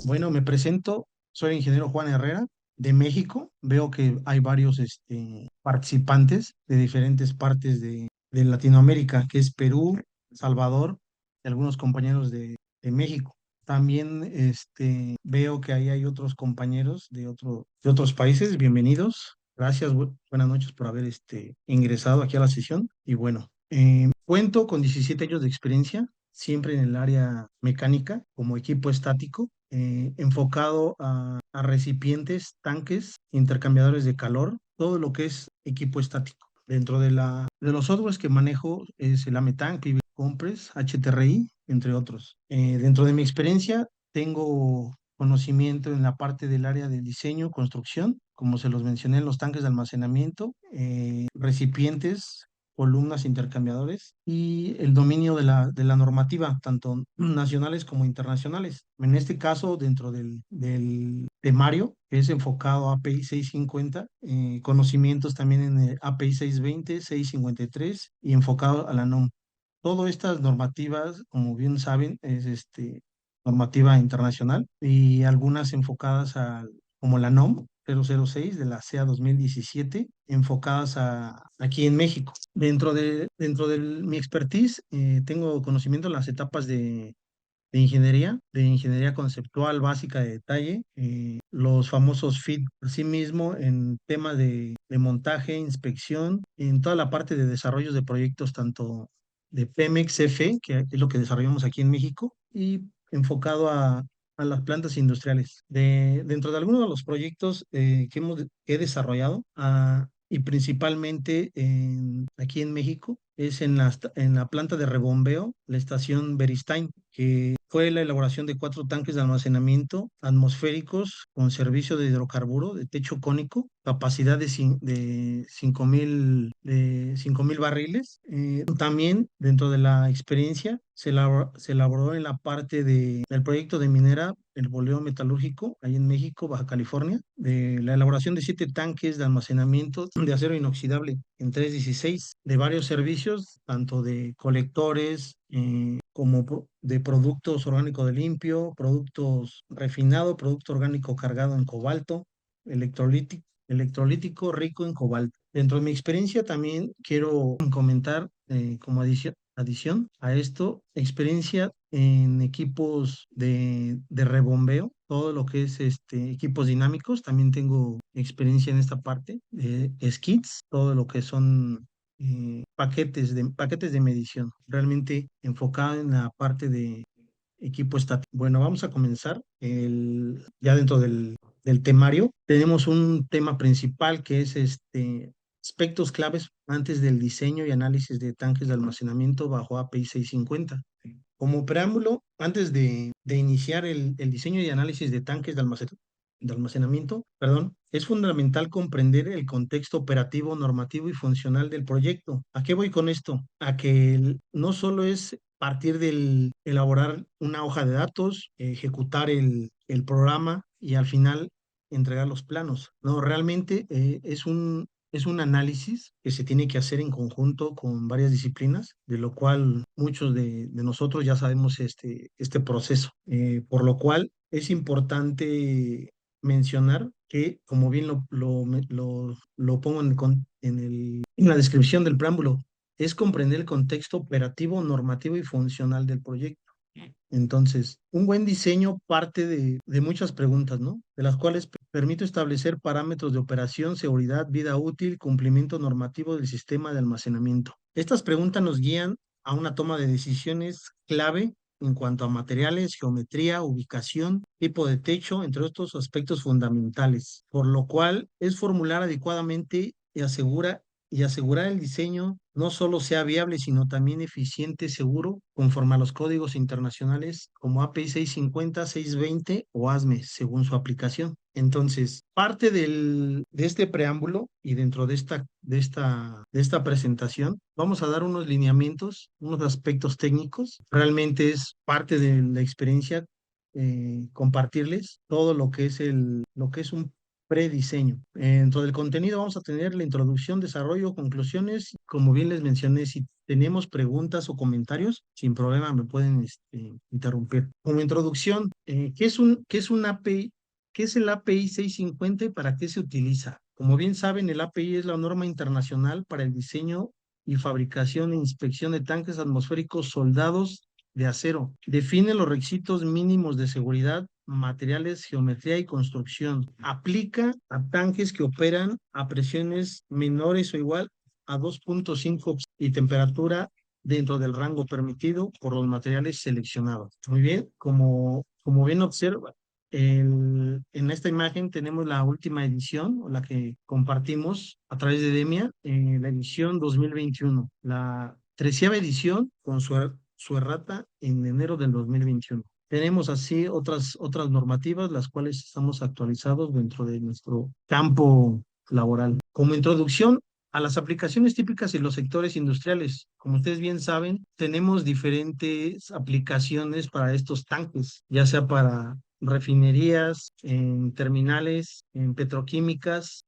Bueno, me presento, soy el ingeniero Juan Herrera de México. Veo que hay varios participantes de diferentes partes de Latinoamérica, que es Perú, Salvador y algunos compañeros de México. También veo que ahí hay otros compañeros de otros países. Bienvenidos. Gracias, buenas noches por haber ingresado aquí a la sesión. Y bueno, cuento con 17 años de experiencia, siempre en el área mecánica, como equipo estático, enfocado a recipientes, tanques, intercambiadores de calor, todo lo que es equipo estático. Dentro de los softwares que manejo es el Ametank, PV Compress, HTRI, entre otros. Dentro de mi experiencia, tengo conocimiento en la parte del área de diseño, construcción, como se los mencioné, en los tanques de almacenamiento, recipientes, columnas, intercambiadores y el dominio de la normativa, tanto nacionales como internacionales. En este caso, dentro del temario, que es enfocado a API 650, conocimientos también en el API 620, 653 y enfocado a la NOM. Todas estas normativas, como bien saben, es normativa internacional y algunas enfocadas como la NOM 006 de la CEA 2017, enfocadas aquí en México. Dentro de mi expertise, tengo conocimiento en las etapas de ingeniería conceptual básica de detalle, los famosos FIT, asimismo en temas de montaje, inspección, en toda la parte de desarrollos de proyectos, tanto de Pemex F, que es lo que desarrollamos aquí en México, y enfocado a las plantas industriales. Dentro de algunos de los proyectos que he desarrollado, y principalmente aquí en México, es en la planta de rebombeo, la estación Beristain, que fue la elaboración de 4 tanques de almacenamiento atmosféricos con servicio de hidrocarburo de techo cónico, capacidad de 5,000 barriles. También dentro de la experiencia se elaboró en la parte del proyecto de minera, el boleo metalúrgico, ahí en México, Baja California, de la elaboración de 7 tanques de almacenamiento de acero inoxidable en 316, de varios servicios, tanto de colectores, como de productos orgánicos de limpio, productos refinados, producto orgánico cargado en cobalto, electrolítico rico en cobalto. Dentro de mi experiencia también quiero comentar, como adición a esto, experiencia en equipos de rebombeo, todo lo que es equipos dinámicos. También tengo experiencia en esta parte de skids, todo lo que son paquetes de medición, realmente enfocado en la parte de equipo estático. Bueno, vamos a comenzar. Ya dentro del temario, tenemos un tema principal que es aspectos claves antes del diseño y análisis de tanques de almacenamiento bajo API 650. Como preámbulo, antes de iniciar el diseño y análisis de tanques de almacenamiento, perdón, es fundamental comprender el contexto operativo, normativo y funcional del proyecto. ¿A qué voy con esto? A que no solo es partir del elaborar una hoja de datos, ejecutar el programa y al final entregar los planos. No, realmente es un análisis que se tiene que hacer en conjunto con varias disciplinas, de lo cual muchos de nosotros ya sabemos este proceso. Por lo cual es importante mencionar que, como bien lo pongo en la descripción del preámbulo, es comprender el contexto operativo, normativo y funcional del proyecto. Entonces, un buen diseño parte de muchas preguntas, ¿no? De las cuales permite establecer parámetros de operación, seguridad, vida útil, cumplimiento normativo del sistema de almacenamiento. Estas preguntas nos guían a una toma de decisiones clave en cuanto a materiales, geometría, ubicación, tipo de techo, entre otros aspectos fundamentales, por lo cual es formular adecuadamente y asegurar el diseño no solo sea viable, sino también eficiente, seguro, conforme a los códigos internacionales como API 650, 620 o ASME, según su aplicación. Entonces, parte de este preámbulo y dentro de esta presentación, vamos a dar unos lineamientos, unos aspectos técnicos. Realmente es parte de la experiencia, compartirles todo lo que es lo que es prediseño. Dentro del contenido vamos a tener la introducción, desarrollo, conclusiones. Como bien les mencioné, si tenemos preguntas o comentarios, sin problema me pueden interrumpir. Como introducción, qué es un API? ¿Qué es el API 650 y para qué se utiliza? Como bien saben, el API es la norma internacional para el diseño y fabricación e inspección de tanques atmosféricos soldados de acero. Define los requisitos mínimos de seguridad, materiales, geometría y construcción. Aplica a tanques que operan a presiones menores o igual a 2.5 y temperatura dentro del rango permitido por los materiales seleccionados. Muy bien, como bien observa, en esta imagen tenemos la última edición, o la que compartimos a través de Demia, la edición 2021, la 13ª edición con su errata en enero del 2021. Tenemos así otras normativas, las cuales estamos actualizados dentro de nuestro campo laboral. Como introducción a las aplicaciones típicas en los sectores industriales, como ustedes bien saben, tenemos diferentes aplicaciones para estos tanques, ya sea para refinerías, en terminales, en petroquímicas,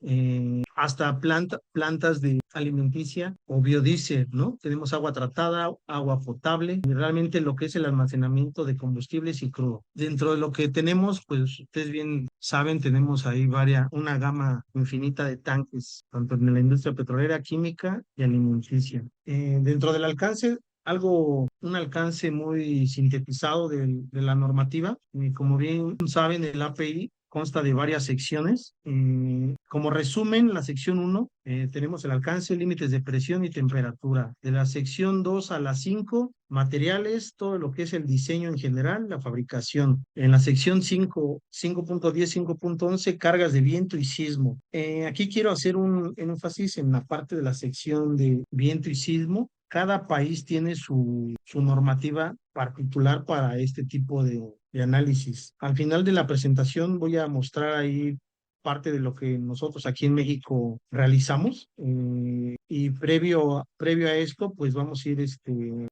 hasta plantas de alimenticia o biodiesel, ¿no? Tenemos agua tratada, agua potable, y realmente lo que es el almacenamiento de combustibles y crudo. Dentro de lo que tenemos, pues ustedes bien saben, tenemos ahí una gama infinita de tanques, tanto en la industria petrolera, química y alimenticia. Dentro del alcance, un alcance muy sintetizado de la normativa. Como bien saben, el API consta de varias secciones. Como resumen, la sección 1 tenemos el alcance, límites de presión y temperatura. De la sección 2 a la 5, materiales, todo lo que es el diseño en general, la fabricación. En la sección 5, 5.10, 5.11, cargas de viento y sismo. Aquí quiero hacer un énfasis en la parte de la sección de viento y sismo. Cada país tiene su normativa particular para este tipo de análisis. Al final de la presentación voy a mostrar ahí parte de lo que nosotros aquí en México realizamos, y previo a esto, pues vamos a ir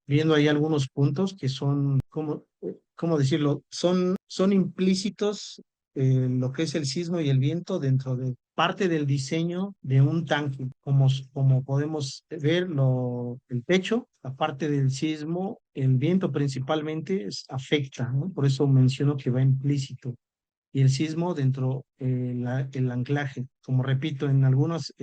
viendo ahí algunos puntos que son, ¿cómo decirlo? Son implícitos, lo que es el sismo y el viento dentro de parte del diseño de un tanque. Como podemos ver, el techo, la parte del sismo, el viento principalmente afecta, ¿no? Por eso menciono que va implícito. Y el sismo dentro el anclaje. Como repito, en algunos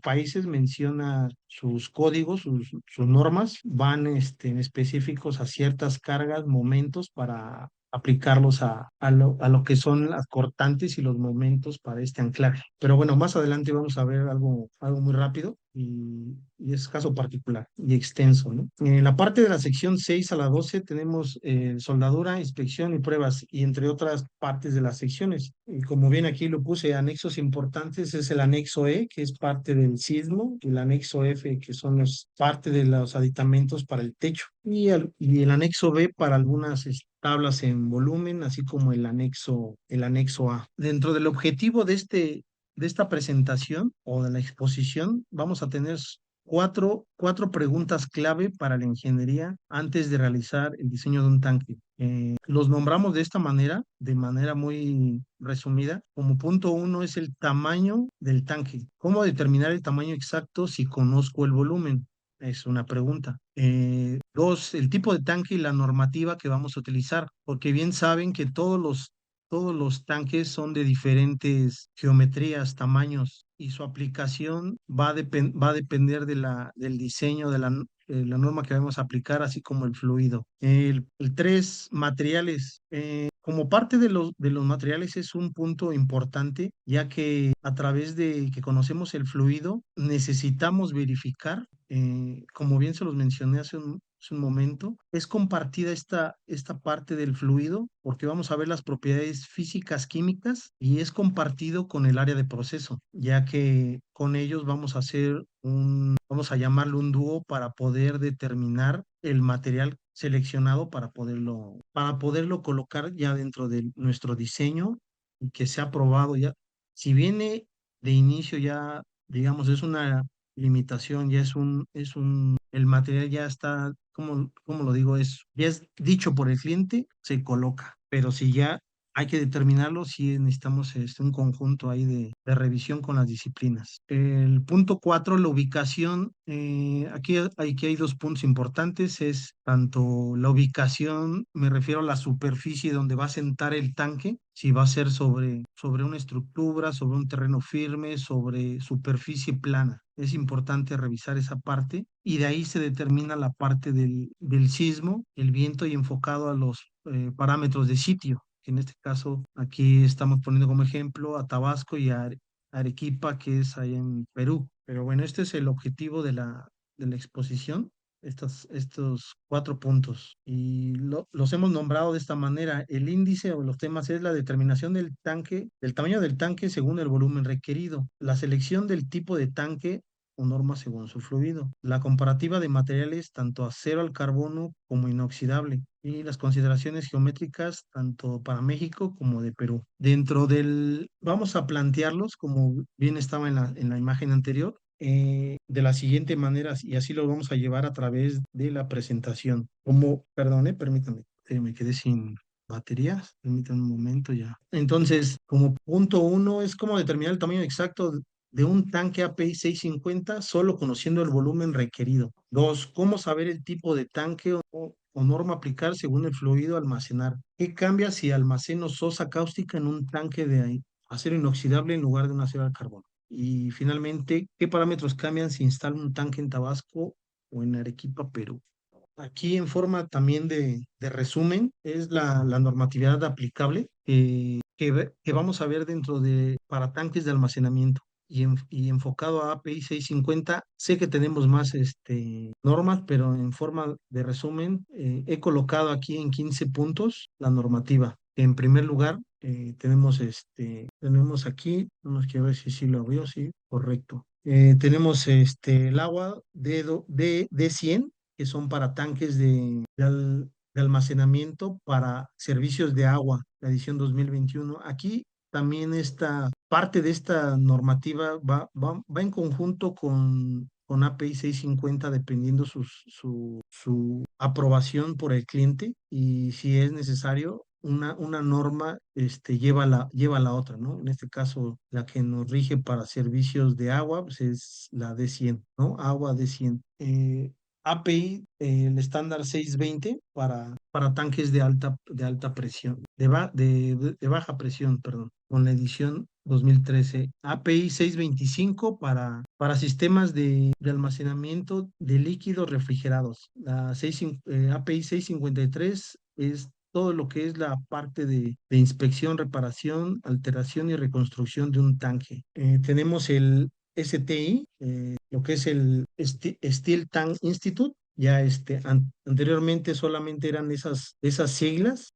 países menciona sus códigos, sus normas, van específicos a ciertas cargas, momentos para aplicarlos a lo que son las cortantes y los momentos para este anclaje. Pero bueno, más adelante vamos a ver algo muy rápido y es caso particular y extenso, ¿no? En la parte de la sección 6 a la 12 tenemos soldadura, inspección y pruebas, y entre otras partes de las secciones. Y como bien aquí lo puse, anexos importantes es el anexo E, que es parte del sismo, y el anexo F, que son parte de los aditamentos para el techo, y el anexo B para algunas tablas en volumen, así como el anexo A. Dentro del objetivo de esta presentación o de la exposición, vamos a tener cuatro preguntas clave para la ingeniería antes de realizar el diseño de un tanque. Los nombramos de manera muy resumida. Como punto 1 es el tamaño del tanque. ¿Cómo determinar el tamaño exacto si conozco el volumen? Es una pregunta. Dos, el tipo de tanque y la normativa que vamos a utilizar, porque bien saben que todos los tanques son de diferentes geometrías, tamaños, y su aplicación va a depender del diseño de la norma que vamos a aplicar, así como el fluido. El tres, materiales. Como parte de los materiales es un punto importante, ya que a través de que conocemos el fluido, necesitamos verificar, como bien se los mencioné hace un momento, es compartida esta parte del fluido, porque vamos a ver las propiedades físicas, químicas, y es compartido con el área de proceso, ya que con ellos vamos a hacer vamos a llamarlo un dúo para poder determinar el material seleccionado para poderlo colocar ya dentro de nuestro diseño y que sea aprobado ya. Si viene de inicio ya, digamos, es una limitación, ya el material ya está, como lo digo, ya es dicho por el cliente, se coloca. Pero si ya hay que determinarlo si necesitamos un conjunto ahí de revisión con las disciplinas. El punto 4, la ubicación. Aquí hay dos puntos importantes. Es tanto la ubicación, me refiero a la superficie donde va a sentar el tanque, si va a ser sobre una estructura, sobre un terreno firme, sobre superficie plana. Es importante revisar esa parte y de ahí se determina la parte del sismo, el viento y enfocado a los parámetros de sitio, que en este caso aquí estamos poniendo como ejemplo a Tabasco y a Arequipa, que es ahí en Perú. Pero bueno, este es el objetivo de la exposición, estos 4 puntos. Y los hemos nombrado de esta manera. El índice o los temas es la determinación del tanque, del tamaño del tanque según el volumen requerido, la selección del tipo de tanque o norma según su fluido, la comparativa de materiales tanto acero al carbono como inoxidable y las consideraciones geométricas tanto para México como de Perú. Vamos a plantearlos como bien estaba en la imagen anterior, de la siguiente manera y así lo vamos a llevar a través de la presentación. Perdone, permítame, me quedé sin baterías, permítanme un momento ya. Entonces, como punto 1 es cómo determinar el tamaño exacto de un tanque API 650 solo conociendo el volumen requerido. 2, cómo saber el tipo de tanque o norma aplicar según el fluido a almacenar. ¿Qué cambia si almaceno sosa cáustica en un tanque de acero inoxidable en lugar de un acero al carbono? Y finalmente, ¿qué parámetros cambian si instalo un tanque en Tabasco o en Arequipa, Perú? Aquí en forma también de resumen es la normatividad aplicable que vamos a ver para tanques de almacenamiento y enfocado a API 650. Sé que tenemos más normas, pero en forma de resumen he colocado aquí en 15 puntos la normativa. En primer lugar, tenemos aquí, vamos a ver si sí lo abrió, sí, correcto. Tenemos el agua de 100 que son para tanques de almacenamiento para servicios de agua, la edición 2021. Aquí también esta parte de esta normativa va en conjunto con API 650 dependiendo su aprobación por el cliente y si es necesario. Una norma lleva la otra, ¿no? En este caso, la que nos rige para servicios de agua pues es la D100, ¿no? Agua D100. API, el estándar 620 para tanques de alta presión, de baja presión, perdón, con la edición 2013. API 625 para sistemas de almacenamiento de líquidos refrigerados. API 653 es todo lo que es la parte de inspección, reparación, alteración y reconstrucción de un tanque. Tenemos el STI, lo que es el Steel Tank Institute. Ya anteriormente solamente eran esas siglas,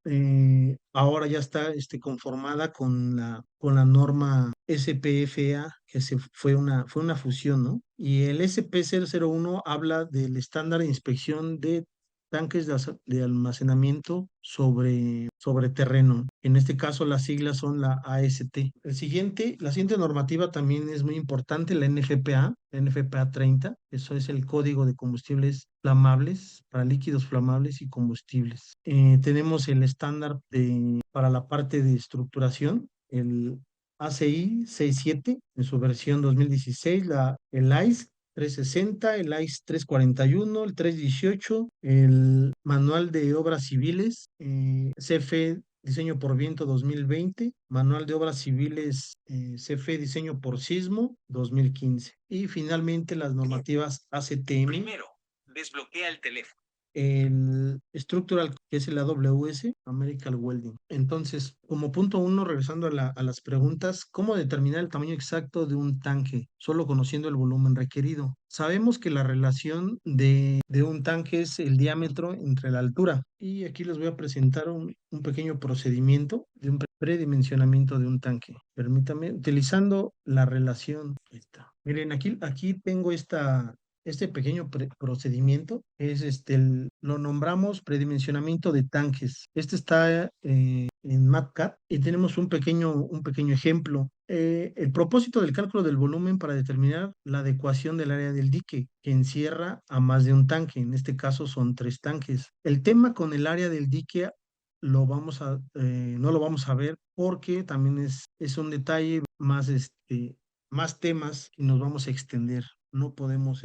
ahora ya está conformada con la norma SPFA, que fue una fusión, ¿no? Y el SP001 habla del estándar de inspección de tanques de almacenamiento sobre terreno. En este caso, las siglas son la AST. La siguiente normativa también es muy importante, la NFPA 30. Eso es el Código de Combustibles Flamables para líquidos flamables y combustibles. Tenemos el estándar para la parte de estructuración, el ACI 67 en su versión 2016, el ICE 360, el ICE 341, el 318, el Manual de Obras Civiles, CFE Diseño por Viento 2020, Manual de Obras Civiles CFE Diseño por Sismo 2015. Y finalmente las normativas ACTM. Primero, desbloquea el teléfono. El Structural, que es el AWS, American Welding. Entonces, como punto 1, regresando a las preguntas, ¿cómo determinar el tamaño exacto de un tanque? Solo conociendo el volumen requerido. Sabemos que la relación de un tanque es el diámetro entre la altura. Y aquí les voy a presentar un pequeño procedimiento de un predimensionamiento de un tanque. Permítame, utilizando la relación. Ahí está. Miren, aquí tengo este pequeño procedimiento es lo nombramos predimensionamiento de tanques. Este está en MatCat y tenemos un pequeño ejemplo. El propósito del cálculo del volumen para determinar la adecuación del área del dique que encierra a más de un tanque. En este caso son 3 tanques. El tema con el área del dique no lo vamos a ver porque también es un detalle más, más temas y nos vamos a extender. No podemos,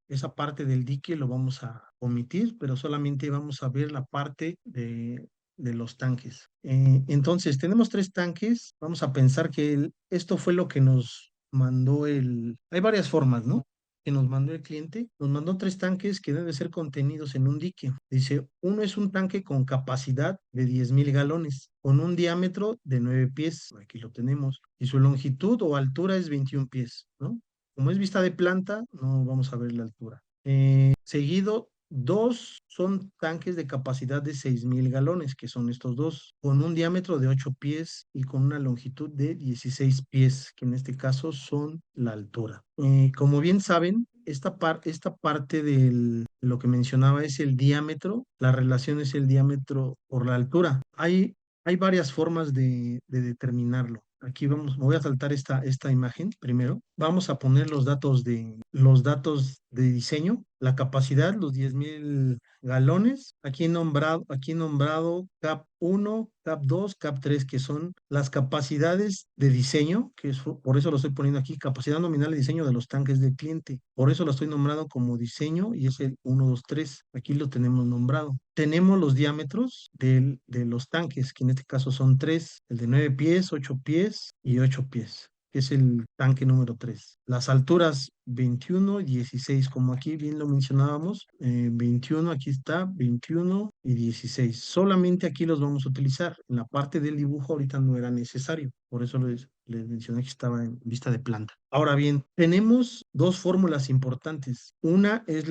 esa parte del dique lo vamos a omitir, pero solamente vamos a ver la parte de los tanques. Entonces, tenemos tres tanques. Vamos a pensar que esto fue lo que nos mandó Hay varias formas, ¿no? Que nos mandó el cliente. Nos mandó tres tanques que deben ser contenidos en un dique. Dice, uno es un tanque con capacidad de 10,000 galones, con un diámetro de 9 pies. Aquí lo tenemos. Y su longitud o altura es 21 pies, ¿no? Como es vista de planta, no vamos a ver la altura. Seguido, dos son tanques de capacidad de 6,000 galones, que son estos dos, con un diámetro de 8 pies y con una longitud de 16 pies, que en este caso son la altura. Como bien saben, esta parte de lo que mencionaba es el diámetro, la relación es el diámetro por la altura. Hay varias formas de determinarlo. Aquí me voy a saltar esta imagen primero. Vamos a poner los datos de diseño, la capacidad, los 10,000 galones. Aquí he nombrado CAP 1, CAP 2, CAP 3, que son las capacidades de diseño, por eso lo estoy poniendo aquí, capacidad nominal de diseño de los tanques del cliente. Por eso lo estoy nombrando como diseño y es el 1, 2, 3. Aquí lo tenemos nombrado. Tenemos los diámetros de los tanques, que en este caso son tres, el de 9 pies, 8 pies y 8 pies, que es el tanque número 3. Las alturas 21 y 16, como aquí bien lo mencionábamos, 21, aquí está, 21 y 16. Solamente aquí los vamos a utilizar. En la parte del dibujo ahorita no era necesario, por eso les mencioné que estaba en vista de planta. Ahora bien, tenemos dos fórmulas importantes. Una es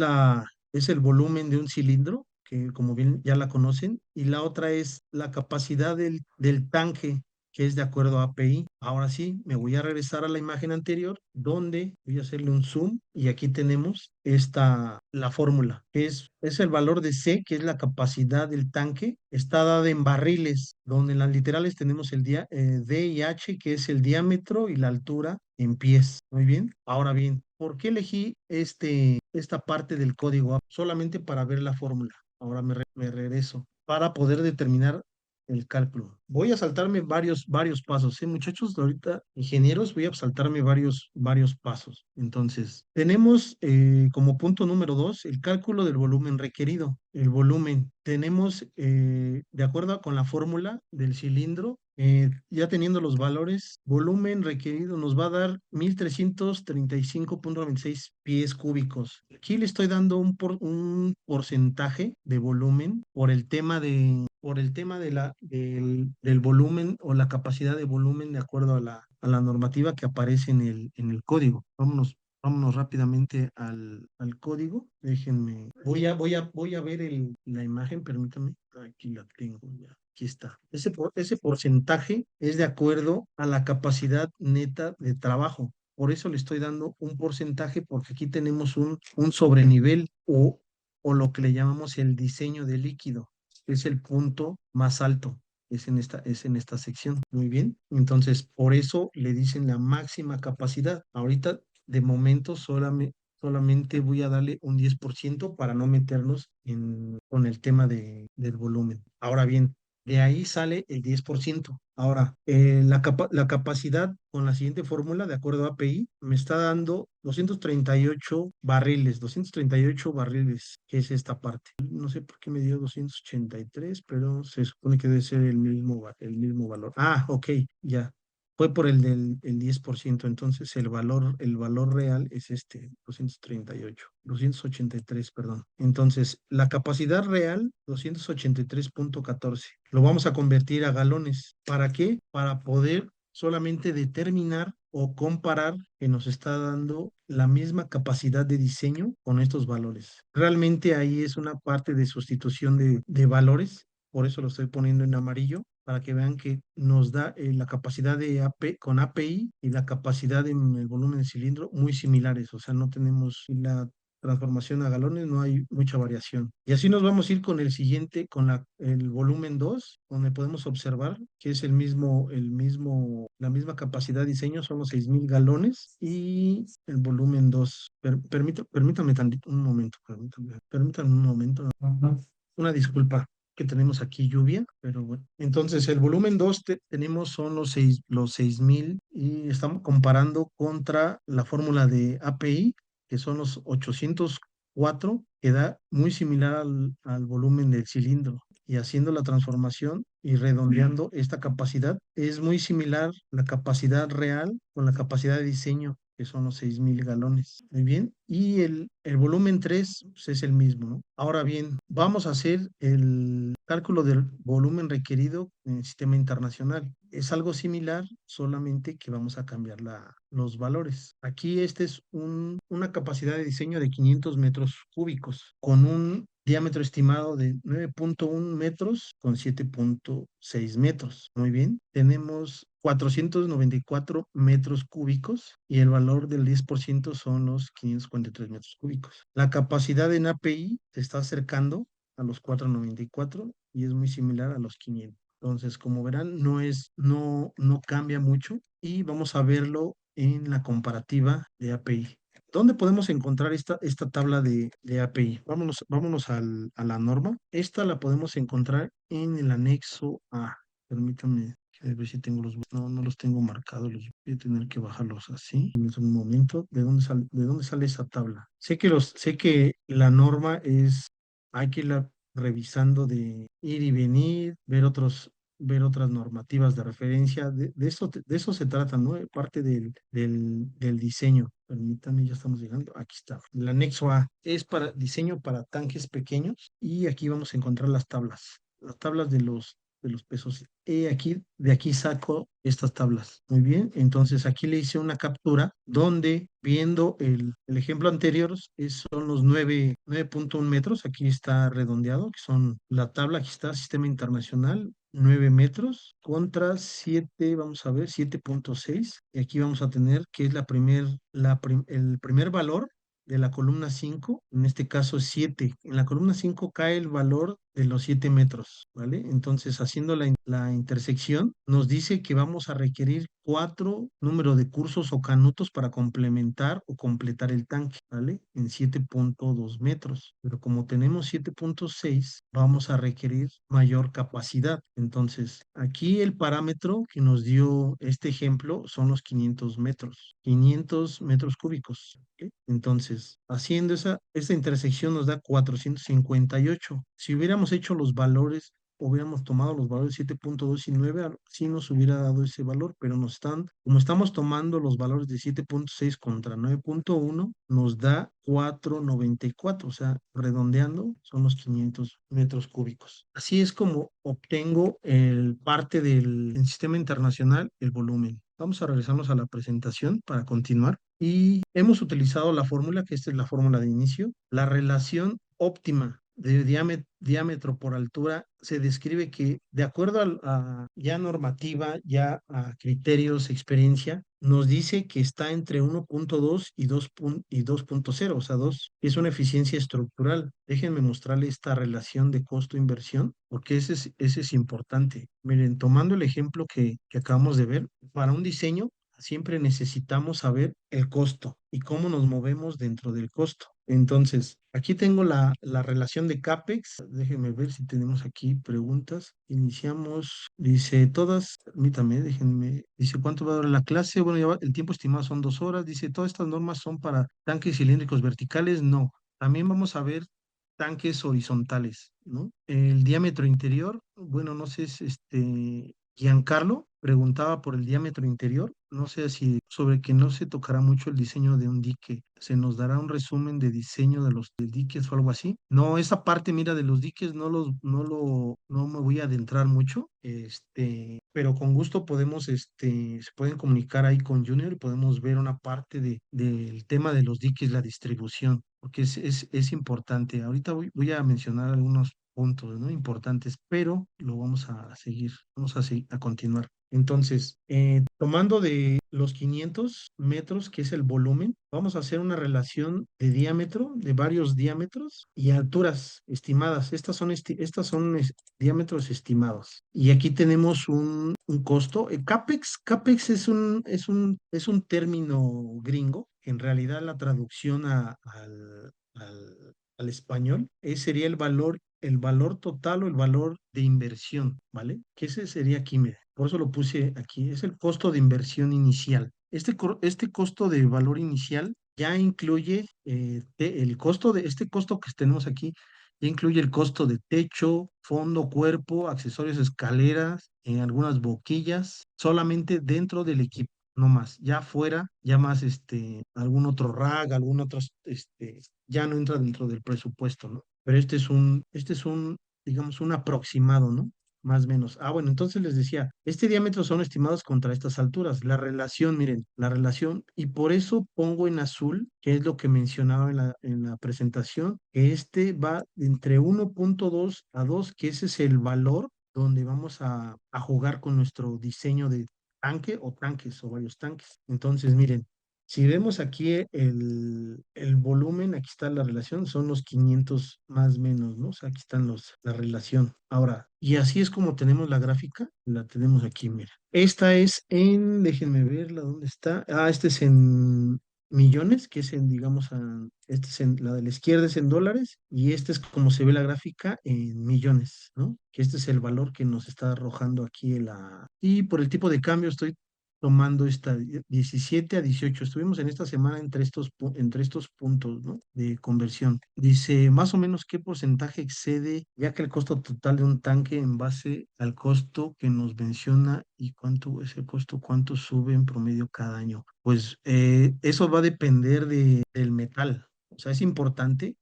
el volumen de un cilindro, que como bien ya la conocen, y la otra es la capacidad del tanque, que es de acuerdo a API. Ahora sí, me voy a regresar a la imagen anterior, donde voy a hacerle un zoom, y aquí tenemos la fórmula, que es el valor de C, que es la capacidad del tanque, está dada en barriles, donde en las literales tenemos D y H, que es el diámetro y la altura en pies. Muy bien. Ahora bien, ¿por qué elegí esta parte del código? Solamente para ver la fórmula. Ahora me regreso para poder determinar el cálculo. Voy a saltarme varios pasos, ¿eh, muchachos? Ahorita, ingenieros, voy a saltarme varios pasos. Entonces, tenemos como punto número 2 el cálculo del volumen requerido. El volumen, tenemos, de acuerdo con la fórmula del cilindro, ya teniendo los valores, volumen requerido nos va a dar 1,335,96 pies cúbicos. Aquí le estoy dando un porcentaje de volumen por el tema del volumen o la capacidad de volumen de acuerdo a la normativa que aparece en el código. Vámonos rápidamente al código. Déjenme. Voy a ver la imagen, permítanme. Aquí la tengo ya. Aquí está. Ese porcentaje es de acuerdo a la capacidad neta de trabajo. Por eso le estoy dando un porcentaje, porque aquí tenemos un sobrenivel o lo que le llamamos el diseño de líquido. Es el punto más alto. Es en esta sección. Muy bien. Entonces, por eso le dicen la máxima capacidad. Ahorita, de momento, solamente voy a darle un 10% para no meternos con el tema del volumen. Ahora bien, de ahí sale el 10%. Ahora, la capacidad con la siguiente fórmula, de acuerdo a API, me está dando 238 barriles, que es esta parte. No sé por qué me dio 283, pero se supone que debe ser el mismo valor. Ah, ok, ya. Fue por el 10%, entonces el valor real es 283, perdón. Entonces, la capacidad real, 283,14. Lo vamos a convertir a galones. ¿Para qué? Para poder solamente determinar o comparar que nos está dando la misma capacidad de diseño con estos valores. Realmente ahí es una parte de sustitución de valores, por eso lo estoy poniendo en amarillo, para que vean que nos da la capacidad con API y la capacidad en el volumen del cilindro muy similares, o sea, no tenemos la transformación a galones, no hay mucha variación. Y así nos vamos a ir con el siguiente, con el volumen 2, donde podemos observar que es la misma capacidad de diseño, son los 6,000 galones, y el volumen 2. Permítanme tantito, un momento, permítanme un momento. Ajá. Una disculpa. que tenemos aquí lluvia, pero bueno. Entonces, el volumen 2 tenemos son los 6000 y estamos comparando contra la fórmula de API, que son los 804, que da muy similar al volumen del cilindro. Y haciendo la transformación y redondeando esta capacidad, es muy similar la capacidad real con la capacidad de diseño, que son los 6000 galones. Muy bien. Y el volumen 3 pues, es el mismo, ¿no? Ahora bien, vamos a hacer el cálculo del volumen requerido en el sistema internacional. Es algo similar, solamente que vamos a cambiar los valores. Aquí este es una capacidad de diseño de 500 metros cúbicos con un diámetro estimado de 9.1 metros con 7.6 metros. Muy bien. Tenemos 494 metros cúbicos y el valor del 10% son los 543 metros cúbicos. La capacidad en API se está acercando a los 494 y es muy similar a los 500. Entonces, como verán, no cambia mucho y vamos a verlo en la comparativa de API. ¿Dónde podemos encontrar esta tabla de API? Vámonos a la norma. Esta la podemos encontrar en el anexo A. Permítanme ver si tengo no los tengo marcados, los voy a tener que bajarlos así. En un momento, ¿de dónde sale esa tabla? Sé que la norma hay que irla revisando de ir y venir, ver otras normativas de referencia. De eso se trata, ¿no? Parte del diseño. Permítanme, ya estamos llegando. Aquí está. El anexo A es para diseño para tanques pequeños y aquí vamos a encontrar las tablas de los pesos. De aquí saco estas tablas. Muy bien, entonces aquí le hice una captura donde viendo el ejemplo anterior son los 9.1 metros, aquí está redondeado, que son la tabla, aquí está Sistema Internacional, 9 metros contra 7, vamos a ver, 7.6. Y aquí vamos a tener que es el primer valor de la columna 5, en este caso es 7. En la columna 5 cae el valor de los 7 metros, ¿vale? Entonces, haciendo la intersección, nos dice que vamos a requerir 4 números de cursos o canutos para complementar o completar el tanque, ¿vale? En 7.2 metros. Pero como tenemos 7.6, vamos a requerir mayor capacidad. Entonces, aquí el parámetro que nos dio este ejemplo son los 500 metros, 500 metros cúbicos. ¿Ok? Entonces, haciendo esa intersección nos da 458. Si hubiéramos hecho los valores, hubiéramos tomado los valores 7.2 y 9, sí nos hubiera dado ese valor, pero como estamos tomando los valores de 7.6 contra 9.1, nos da 494, o sea, redondeando, son los 500 metros cúbicos. Así es como obtengo parte del sistema internacional, el volumen. Vamos a regresarnos a la presentación para continuar. Y hemos utilizado la fórmula, que esta es la fórmula de inicio. La relación óptima de diámetro por altura se describe que de acuerdo a ya normativa, ya a criterios, experiencia, nos dice que está entre 1.2 y 2.0, o sea, 2 es una eficiencia estructural. Déjenme mostrarle esta relación de costo-inversión, porque ese es importante. Miren, tomando el ejemplo que acabamos de ver, para un diseño siempre necesitamos saber el costo y cómo nos movemos dentro del costo. Entonces, aquí tengo la relación de CAPEX. Déjenme ver si tenemos aquí preguntas. Iniciamos, dice todas, permítame, déjenme, dice cuánto va a durar la clase. Bueno, el tiempo estimado son 2 horas. Dice, ¿todas estas normas son para tanques cilíndricos verticales? No. También vamos a ver tanques horizontales, ¿no? El diámetro interior, bueno, no sé, es Giancarlo preguntaba por el diámetro interior. No sé si sobre que no se tocará mucho el diseño de un dique. Se nos dará un resumen de diseño de los diques o algo así. No, esa parte, mira, de los diques no me voy a adentrar mucho. Pero con gusto se pueden comunicar ahí con Junior y podemos ver una parte del tema de los diques, la distribución, porque es importante. Ahorita voy a mencionar algunos puntos, ¿no? Importantes, pero lo vamos a continuar. Entonces, tomando de los 500 metros, que es el volumen, vamos a hacer una relación de diámetro, de varios diámetros y alturas estimadas. Estas son diámetros estimados. Y aquí tenemos un costo. El CAPEX es un término gringo. En realidad, la traducción al español sería el valor el valor total o el valor de inversión, ¿vale? Que ese sería aquí, mira, por eso lo puse aquí, es el costo de inversión inicial. Este costo de valor inicial ya incluye el costo de este costo que tenemos aquí, ya incluye el costo de techo, fondo, cuerpo, accesorios, escaleras, algunas boquillas, solamente dentro del equipo, no más. Ya fuera, ya más algún otro rag, algún otro, ya no entra dentro del presupuesto, ¿no? Pero digamos, un aproximado, ¿no? Más o menos. Ah, bueno, entonces les decía, este diámetro son estimados contra estas alturas. La relación, miren, la relación, y por eso pongo en azul, que es lo que mencionaba en la presentación, que este va entre 1.2 a 2, que ese es el valor donde vamos a jugar con nuestro diseño de tanque o tanques o varios tanques. Entonces, miren, si vemos aquí el volumen, aquí está la relación, son los 500 más o menos, ¿no? O sea, aquí están la relación. Ahora, y así es como tenemos la gráfica, la tenemos aquí, mira. Esta es déjenme verla, ¿dónde está? Ah, este es en millones, que es digamos, este es la de la izquierda es en dólares, y este es como se ve la gráfica en millones, ¿no? Que este es el valor que nos está arrojando aquí y por el tipo de cambio estoy tomando esta 17 a 18. Estuvimos en esta semana entre estos puntos, ¿no? De conversión. Dice, más o menos qué porcentaje excede, ya que el costo total de un tanque en base al costo que nos menciona y cuánto es el costo, cuánto sube en promedio cada año. Pues eso va a depender del metal. O sea, es importante.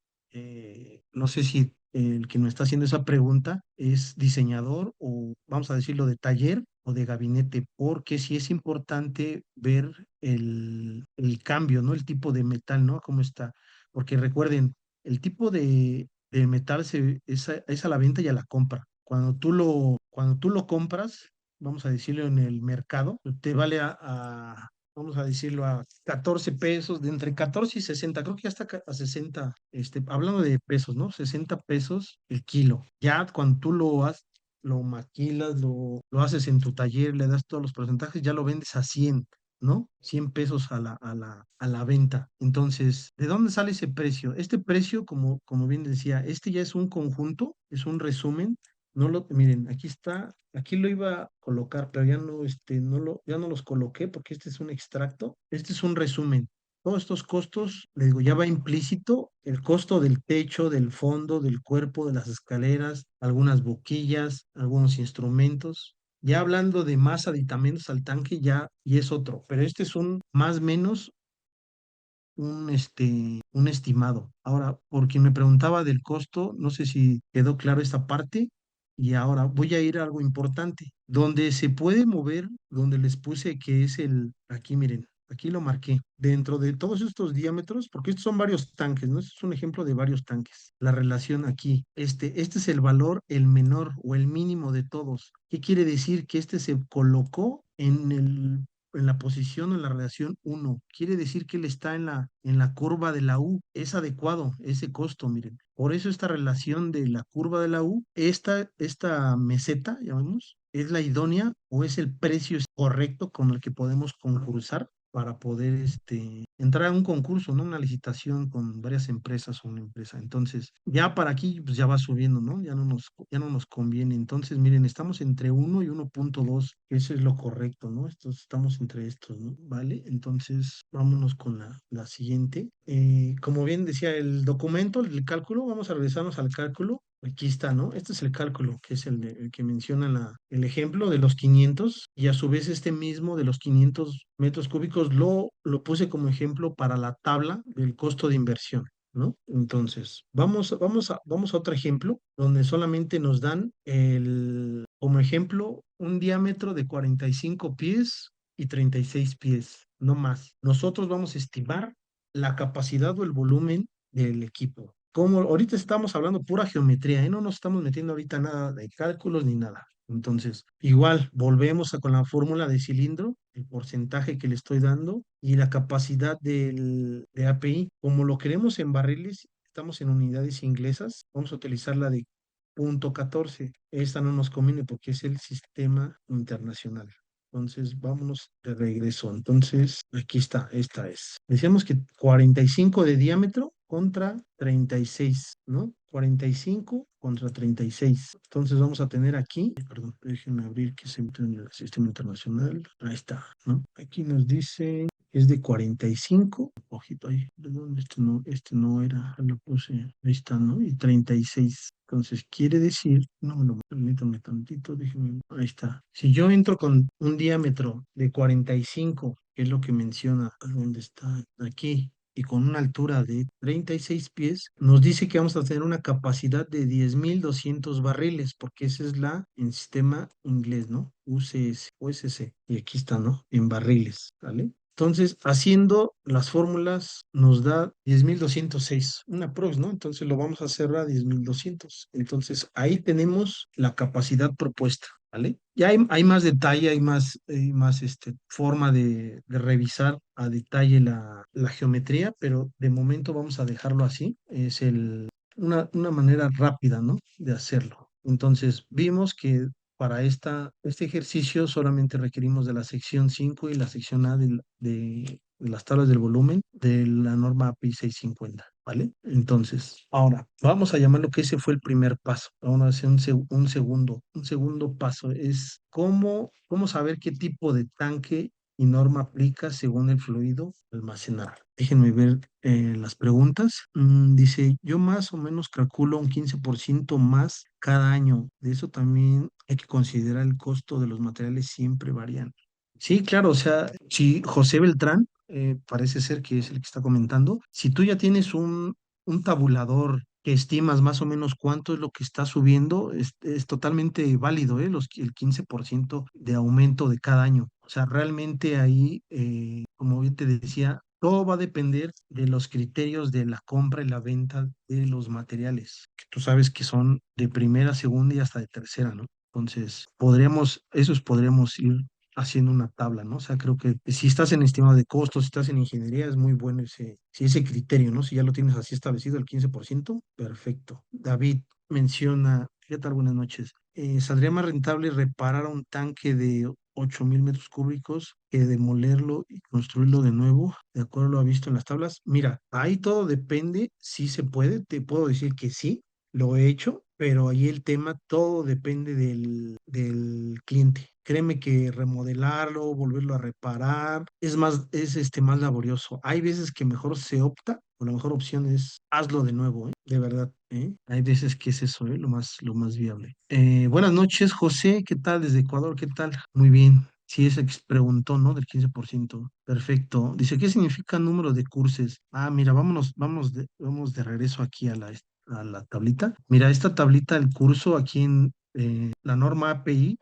No sé si el que nos está haciendo esa pregunta es diseñador o, vamos a decirlo, de taller o de gabinete, porque sí es importante ver el cambio, ¿no? El tipo de metal, ¿no? Cómo está. Porque recuerden, el tipo de metal es a la venta y a la compra. Cuando tú lo compras, vamos a decirlo en el mercado, te vale vamos a decirlo, a 14 pesos, de entre 14 y 60, creo que ya está a 60, hablando de pesos, ¿no? 60 pesos el kilo. Ya cuando tú lo maquilas, lo haces en tu taller, le das todos los porcentajes, ya lo vendes a 100, ¿no? 100 pesos a la venta. Entonces, ¿de dónde sale ese precio? Este precio, como bien decía, este ya es un conjunto, es un resumen. Miren, aquí está, aquí lo iba a colocar, pero ya no, ya no los coloqué porque este es un extracto, este es un resumen. Todos estos costos, le digo, ya va implícito el costo del techo, del fondo, del cuerpo, de las escaleras, algunas boquillas, algunos instrumentos. Ya hablando de más aditamentos al tanque, ya, y es otro, pero este es un más o menos un estimado. Ahora, por quien me preguntaba del costo, no sé si quedó claro esta parte. Y ahora voy a ir a algo importante, donde se puede mover, donde les puse que es aquí miren, aquí lo marqué, dentro de todos estos diámetros, porque estos son varios tanques, ¿no? Este es un ejemplo de varios tanques. La relación aquí, este es el valor, el menor o el mínimo de todos. ¿Qué quiere decir? Que este se colocó en la posición, en la relación uno. Quiere decir que él está en la curva de la U. Es adecuado ese costo, miren. Por eso esta relación de la curva de la U, esta meseta, llamamos, es la idónea o es el precio correcto con el que podemos concursar para poder entrar a un concurso, ¿no? Una licitación con varias empresas o una empresa. Entonces, ya para aquí, pues ya va subiendo, ¿no? Ya no nos conviene. Entonces, miren, estamos entre 1 y 1.2, eso es lo correcto, ¿no? Estamos entre estos, ¿no? ¿Vale? Entonces, vámonos con la siguiente. Como bien decía el documento, el cálculo, vamos a regresarnos al cálculo. Aquí está, ¿no? Este es el cálculo, que es el que menciona el ejemplo de los 500 y a su vez este mismo de los 500 metros cúbicos lo puse como ejemplo para la tabla del costo de inversión, ¿no? Entonces, vamos a otro ejemplo donde solamente nos dan como ejemplo un diámetro de 45 pies y 36 pies, no más. Nosotros vamos a estimar la capacidad o el volumen del equipo. Como ahorita estamos hablando pura geometría, ¿eh? No nos estamos metiendo ahorita nada de cálculos ni nada. Entonces, igual, volvemos con la fórmula de cilindro, el porcentaje que le estoy dando y la capacidad de API. Como lo queremos en barriles, estamos en unidades inglesas, vamos a utilizar la de .14. Esta no nos conviene porque es el sistema internacional. Entonces, vámonos de regreso. Entonces, aquí está, esta es. Decíamos que 45 de diámetro contra 36, ¿no? 45 contra 36. Entonces vamos a tener aquí, perdón, déjenme abrir que se mete en el sistema internacional. Ahí está, ¿no? Aquí nos dice, es de 45. Ojito ahí, perdón, este no era, lo puse, ahí está, ¿no? Y 36. Entonces quiere decir, no me lo permítame tantito, déjenme, ahí está. Si yo entro con un diámetro de 45, que es lo que menciona, ¿dónde está? Aquí, y con una altura de 36 pies, nos dice que vamos a tener una capacidad de 10.200 barriles, porque esa es la en sistema inglés, ¿no? UCS, USC. Y aquí está, ¿no? En barriles, ¿vale? Entonces, haciendo las fórmulas nos da 10.206, una prox, ¿no? Entonces lo vamos a hacer a 10.200. Entonces, ahí tenemos la capacidad propuesta. ¿Vale? Ya hay más detalle, hay más forma de revisar a detalle la geometría, pero de momento vamos a dejarlo así. Es una manera rápida, ¿no? De hacerlo. Entonces, vimos que para este ejercicio solamente requerimos de la sección 5 y la sección A de las tablas del volumen de la norma API 650. ¿Vale? Entonces, ahora vamos a llamarlo que ese fue el primer paso. Vamos a hacer un segundo paso. Es cómo saber qué tipo de tanque y norma aplica según el fluido almacenar. Déjenme ver las preguntas. Dice, yo más o menos calculo un 15% más cada año. De eso también hay que considerar el costo de los materiales siempre varían. Sí, claro, o sea, si José Beltrán, parece ser que es el que está comentando, si tú ya tienes un tabulador que estimas más o menos cuánto es lo que está subiendo, es totalmente válido, el 15% de aumento de cada año. O sea, realmente ahí, como yo te decía, todo va a depender de los criterios de la compra y la venta de los materiales, que tú sabes que son de primera, segunda y hasta de tercera, ¿no? Entonces, podríamos ir haciendo una tabla, ¿no? O sea, creo que si estás en estimado de costos, si estás en ingeniería, es muy bueno ese criterio, ¿no? Si ya lo tienes así establecido, el 15%, perfecto. David menciona, ¿qué tal? Buenas noches. ¿Saldría más rentable reparar un tanque de 8.000 metros cúbicos que demolerlo y construirlo de nuevo, de acuerdo a lo visto en las tablas? Mira, ahí todo depende, si se puede, te puedo decir que sí, lo he hecho, pero ahí el tema, todo depende del cliente. Créeme que remodelarlo, volverlo a reparar, es más laborioso. Hay veces que mejor se opta, o la mejor opción es hazlo de nuevo, ¿eh? De verdad, ¿eh? Hay veces que es eso, ¿eh? Lo más viable. Buenas noches, José, ¿qué tal? Desde Ecuador, ¿qué tal? Muy bien. Sí, ese que preguntó, ¿no? Del 15%. Perfecto. Dice, ¿qué significa número de cursos? Ah, mira, vamos de regreso aquí a la tablita. Mira, esta tablita, el curso aquí en la norma API,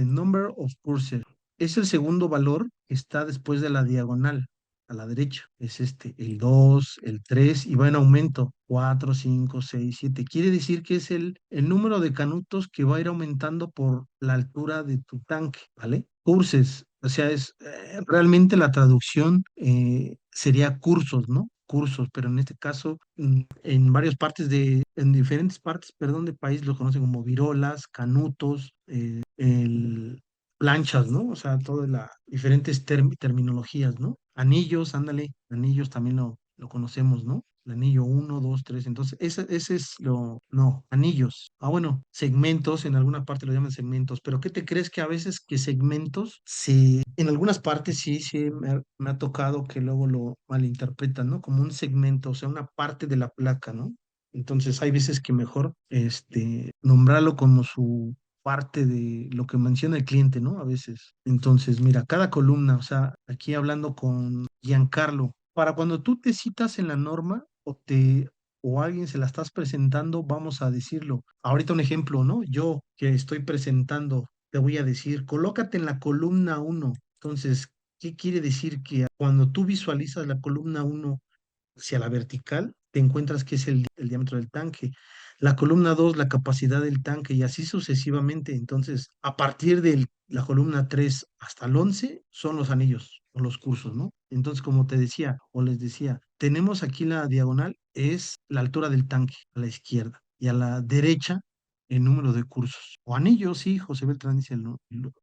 number of cursor, es el segundo valor que está después de la diagonal a la derecha. Es el 2 el 3 y va en aumento. 4 5 6 7. Quiere decir que es el número de canutos que va a ir aumentando por la altura de tu tanque, ¿vale? Curses, o sea, realmente la traducción sería cursos, ¿no? Cursos, pero en este caso, en diferentes partes, perdón, del país lo conocen como virolas, canutos, planchas, ¿no? O sea, todas las diferentes terminologías, ¿no? Anillos, ándale, anillos también lo conocemos, ¿no? El anillo uno 2 3 entonces, ese es no, anillos. Ah, bueno, segmentos, en alguna parte lo llaman segmentos, pero ¿qué te crees que a veces que segmentos, en algunas partes sí, me ha tocado que luego lo malinterpretan, ¿no? Como un segmento, o sea, una parte de la placa, ¿no? Entonces hay veces que mejor nombrarlo como su parte de lo que menciona el cliente, ¿no? A veces. Entonces, mira, cada columna, o sea, aquí hablando con Giancarlo, para cuando tú te citas en la norma o alguien se la estás presentando, vamos a decirlo. Ahorita un ejemplo, ¿no? Yo que estoy presentando, te voy a decir, colócate en la columna uno. Entonces, ¿qué quiere decir? Que cuando tú visualizas la columna uno hacia la vertical, te encuentras que es el diámetro del tanque. La columna 2 la capacidad del tanque y así sucesivamente. Entonces, a partir de la columna 3 hasta el 11 son los anillos o los cursos, ¿no? Entonces, como te decía o les decía, tenemos aquí la diagonal, es la altura del tanque a la izquierda y a la derecha el número de cursos. O anillos, sí, José Beltrán dice el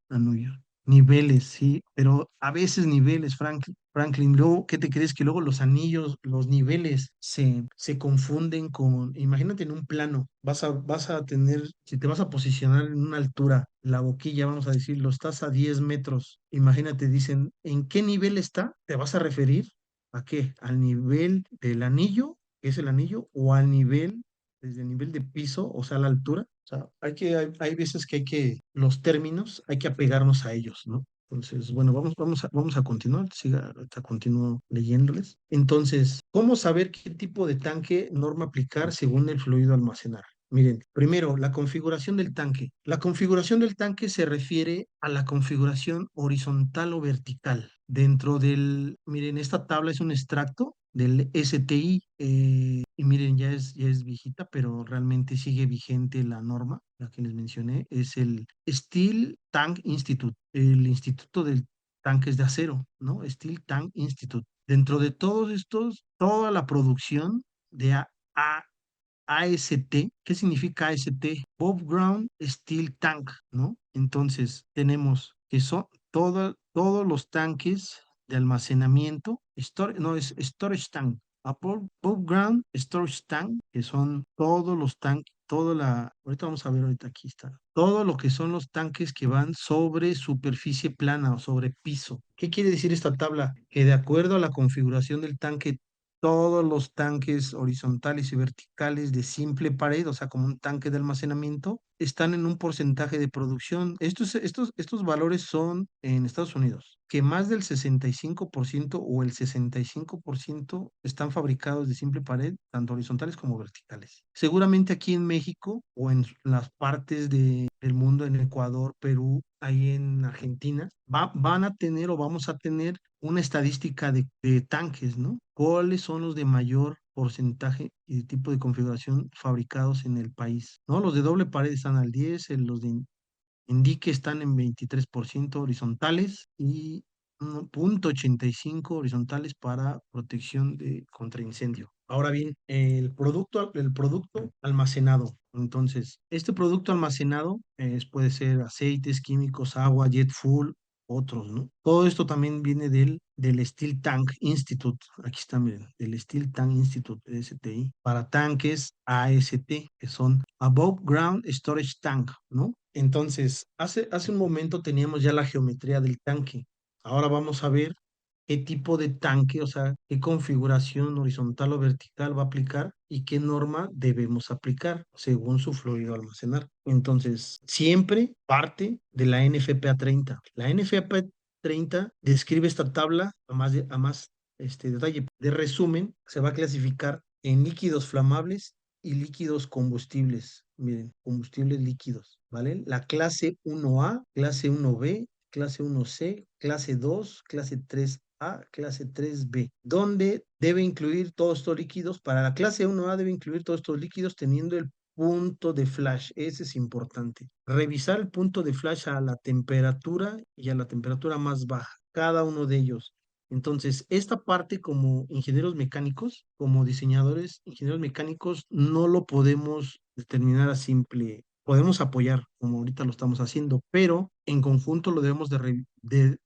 anillo. Niveles, sí, pero a veces niveles, Franklin, luego, ¿qué te crees? Que luego los anillos, los niveles se confunden con, imagínate en un plano, vas a tener, si te vas a posicionar en una altura, la boquilla, vamos a decirlo, estás a 10 metros, imagínate, dicen, ¿en qué nivel está? ¿Te vas a referir a qué? ¿Al nivel del anillo, que es el anillo, o al nivel, desde el nivel de piso, o sea, la altura? O sea, hay veces que hay que, los términos, hay que apegarnos a ellos, ¿no? Entonces, bueno, vamos a continuar, siga, ahorita continúo leyéndoles. Entonces, ¿cómo saber qué tipo de tanque norma aplicar según el fluido a almacenar? Miren, primero, la configuración del tanque. La configuración del tanque se refiere a la configuración horizontal o vertical. Dentro del, miren, esta tabla es un extracto del STI, y miren, ya es viejita, pero realmente sigue vigente la norma, la que les mencioné, es el Steel Tank Institute, el Instituto de Tanques de Acero, ¿no? Steel Tank Institute. Dentro de todos estos, toda la producción de AST. ¿Qué significa AST? Above Ground Steel Tank, ¿no? Entonces, tenemos que son todos los tanques de almacenamiento, no, es storage tank, above ground storage tank, que son todos los tanques, ahorita vamos a ver, ahorita aquí está, todo lo que son los tanques que van sobre superficie plana o sobre piso. ¿Qué quiere decir esta tabla? Que de acuerdo a la configuración del tanque, todos los tanques horizontales y verticales de simple pared, o sea, como un tanque de almacenamiento, están en un porcentaje de producción. Estos valores son en Estados Unidos, que más del 65% o el 65% están fabricados de simple pared, tanto horizontales como verticales. Seguramente aquí en México o en las partes del mundo, en Ecuador, Perú, ahí en Argentina, van a tener o vamos a tener una estadística de tanques, ¿no? ¿Cuáles son los de mayor porcentaje y de tipo de configuración fabricados en el país? ¿No? Los de doble pared están al 10, los de indique están en 23% horizontales y 0,85 horizontales para protección contra incendio. Ahora bien, el producto almacenado. Entonces, este producto almacenado puede ser aceites, químicos, agua, jet fuel, otros, ¿no? Todo esto también viene del Steel Tank Institute. Aquí está, miren, del Steel Tank Institute, STI, para tanques AST, que son Above Ground Storage Tank, ¿no? Entonces, hace un momento teníamos ya la geometría del tanque. Ahora vamos a ver qué tipo de tanque, o sea, qué configuración horizontal o vertical va a aplicar y qué norma debemos aplicar según su fluido a almacenar. Entonces, siempre parte de la NFPA 30. La NFPA 30 describe esta tabla a más detalle. De resumen, se va a clasificar en líquidos flamables y líquidos combustibles. Miren, combustibles líquidos, ¿vale? La clase 1A, clase 1B, clase 1C, clase 2, clase 3A, clase 3B, donde debe incluir todos estos líquidos. Para la clase 1A debe incluir todos estos líquidos teniendo el punto de flash. Ese es importante. Revisar el punto de flash a la temperatura y a la temperatura más baja, cada uno de ellos. Entonces, esta parte como ingenieros mecánicos, como diseñadores, ingenieros mecánicos, no lo podemos determinar a simple. Podemos apoyar, como ahorita lo estamos haciendo, pero en conjunto lo debemos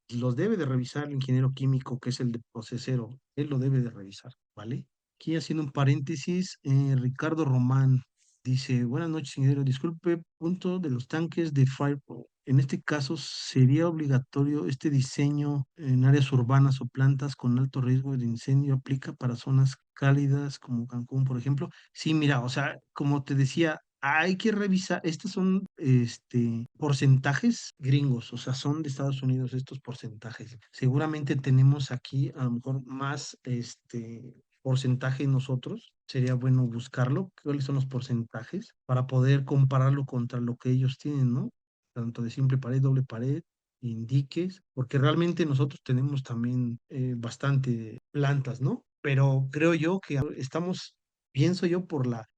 los debe de revisar el ingeniero químico, que es el de procesero. Él lo debe de revisar, ¿vale? Aquí haciendo un paréntesis, Ricardo Román dice, buenas noches, ingeniero. Disculpe, punto de los tanques de Firepro. En este caso, ¿sería obligatorio este diseño en áreas urbanas o plantas con alto riesgo de incendio? ¿Aplica para zonas cálidas como Cancún, por ejemplo? Sí, mira, o sea, como te decía, hay que revisar, estos son porcentajes gringos, o sea, son de Estados Unidos estos porcentajes. Seguramente tenemos aquí a lo mejor más porcentaje nosotros. Sería bueno buscarlo, cuáles son los porcentajes para poder compararlo contra lo que ellos tienen, ¿no? Tanto de simple pared, doble pared, indiques, porque realmente nosotros tenemos también bastante plantas, ¿no? Pero creo yo que estamos, pienso yo,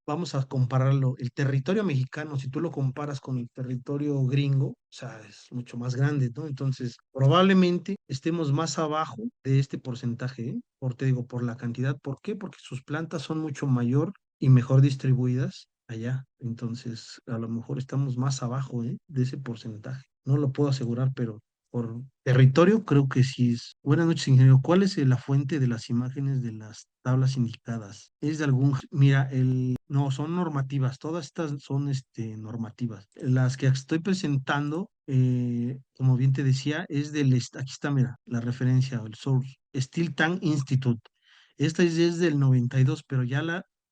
vamos a compararlo, el territorio mexicano, si tú lo comparas con el territorio gringo, o sea, es mucho más grande, ¿no? Entonces, probablemente estemos más abajo de este porcentaje, ¿eh? Te digo, por la cantidad. ¿Por qué? Porque sus plantas son mucho mayor y mejor distribuidas allá. Entonces, a lo mejor estamos más abajo, ¿eh? De ese porcentaje. No lo puedo asegurar, pero por territorio, creo que sí es. Buenas noches, ingeniero. ¿Cuál es la fuente de las imágenes de las tablas indicadas? ¿Es de algún... Mira, no, son normativas. Todas estas son normativas. Las que estoy presentando, como bien te decía, es aquí está, mira, la referencia, el source. Steel Tank Institute. Esta es del 92, pero ya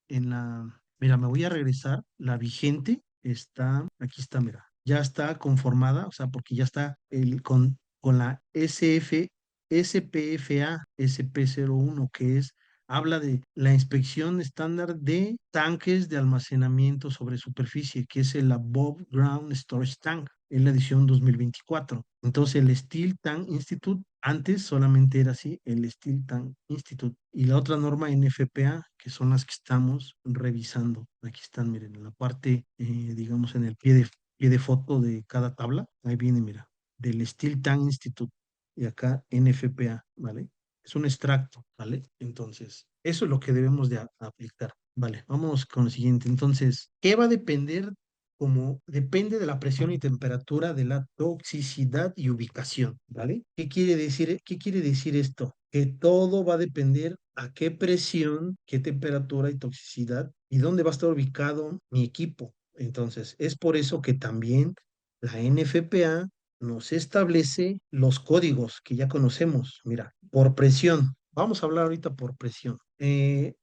mira, me voy a regresar. La vigente aquí está, mira, ya está conformada, o sea, porque ya está con la SPFA SP01, habla de la inspección estándar de tanques de almacenamiento sobre superficie, que es el Above Ground Storage Tank, en la edición 2024. Entonces, el Steel Tank Institute, antes solamente era así, el Steel Tank Institute. Y la otra norma NFPA, que son las que estamos revisando. Aquí están, miren, en la parte, digamos, en el pie de foto de cada tabla. Ahí viene, mira, del Steel Tank Institute. Y acá NFPA, ¿vale? Es un extracto, ¿vale? Entonces, eso es lo que debemos de aplicar. Vale, vamos con lo siguiente. Entonces, ¿qué va a depender? Como depende de la presión y temperatura de la toxicidad y ubicación, ¿vale? ¿Qué quiere decir esto? Que todo va a depender a qué presión, qué temperatura y toxicidad y dónde va a estar ubicado mi equipo. Entonces, es por eso que también la NFPA nos establece los códigos que ya conocemos. Mira, por presión. Vamos a hablar ahorita por presión.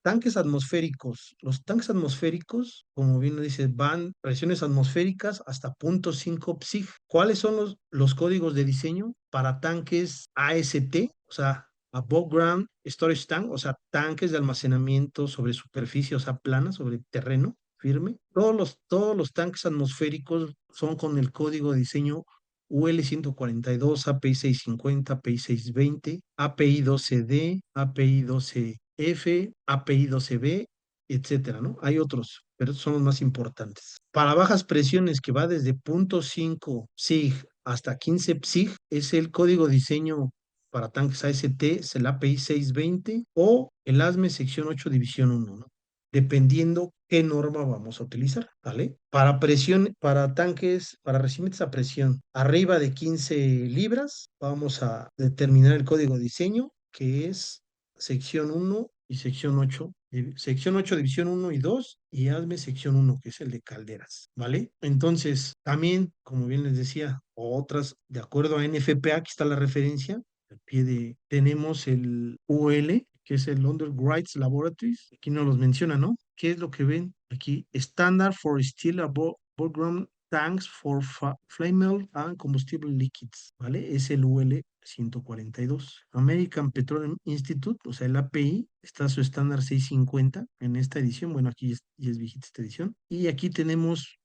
Tanques atmosféricos. Los tanques atmosféricos, como bien lo dice, van presiones atmosféricas hasta 0.5 psig. ¿Cuáles son los códigos de diseño para tanques AST? O sea, Above Ground Storage Tank, o sea, tanques de almacenamiento sobre superficie, o sea, plana, sobre terreno firme. Todos los tanques atmosféricos son con el código de diseño UL 142, API 650, API 620, API 12D, API 12F, API 12B, etcétera, ¿no? Hay otros, pero estos son los más importantes. Para bajas presiones, que va desde 0.5 psig hasta 15 psig, es el código diseño para tanques AST, es el API 620 o el ASME sección 8 división 1, ¿no? Dependiendo qué norma vamos a utilizar, ¿vale? Para presión, para tanques, para recipientes a presión arriba de 15 libras, vamos a determinar el código de diseño, que es sección 1 y sección 8. Sección 8, división 1 y 2, y hazme sección 1, que es el de calderas, ¿vale? Entonces, también, como bien les decía, otras, de acuerdo a NFPA, aquí está la referencia, al pie tenemos el UL, que es el Underwrites Laboratories, aquí no los menciona, ¿no? ¿Qué es lo que ven aquí? Standard for Steel Above Ground Tanks for Flammable and Combustible Liquids, ¿vale? Es el UL 142. American Petroleum Institute, o sea, el API, está su estándar 650 en esta edición. Bueno, aquí ya es viejita esta edición. Y aquí tenemos,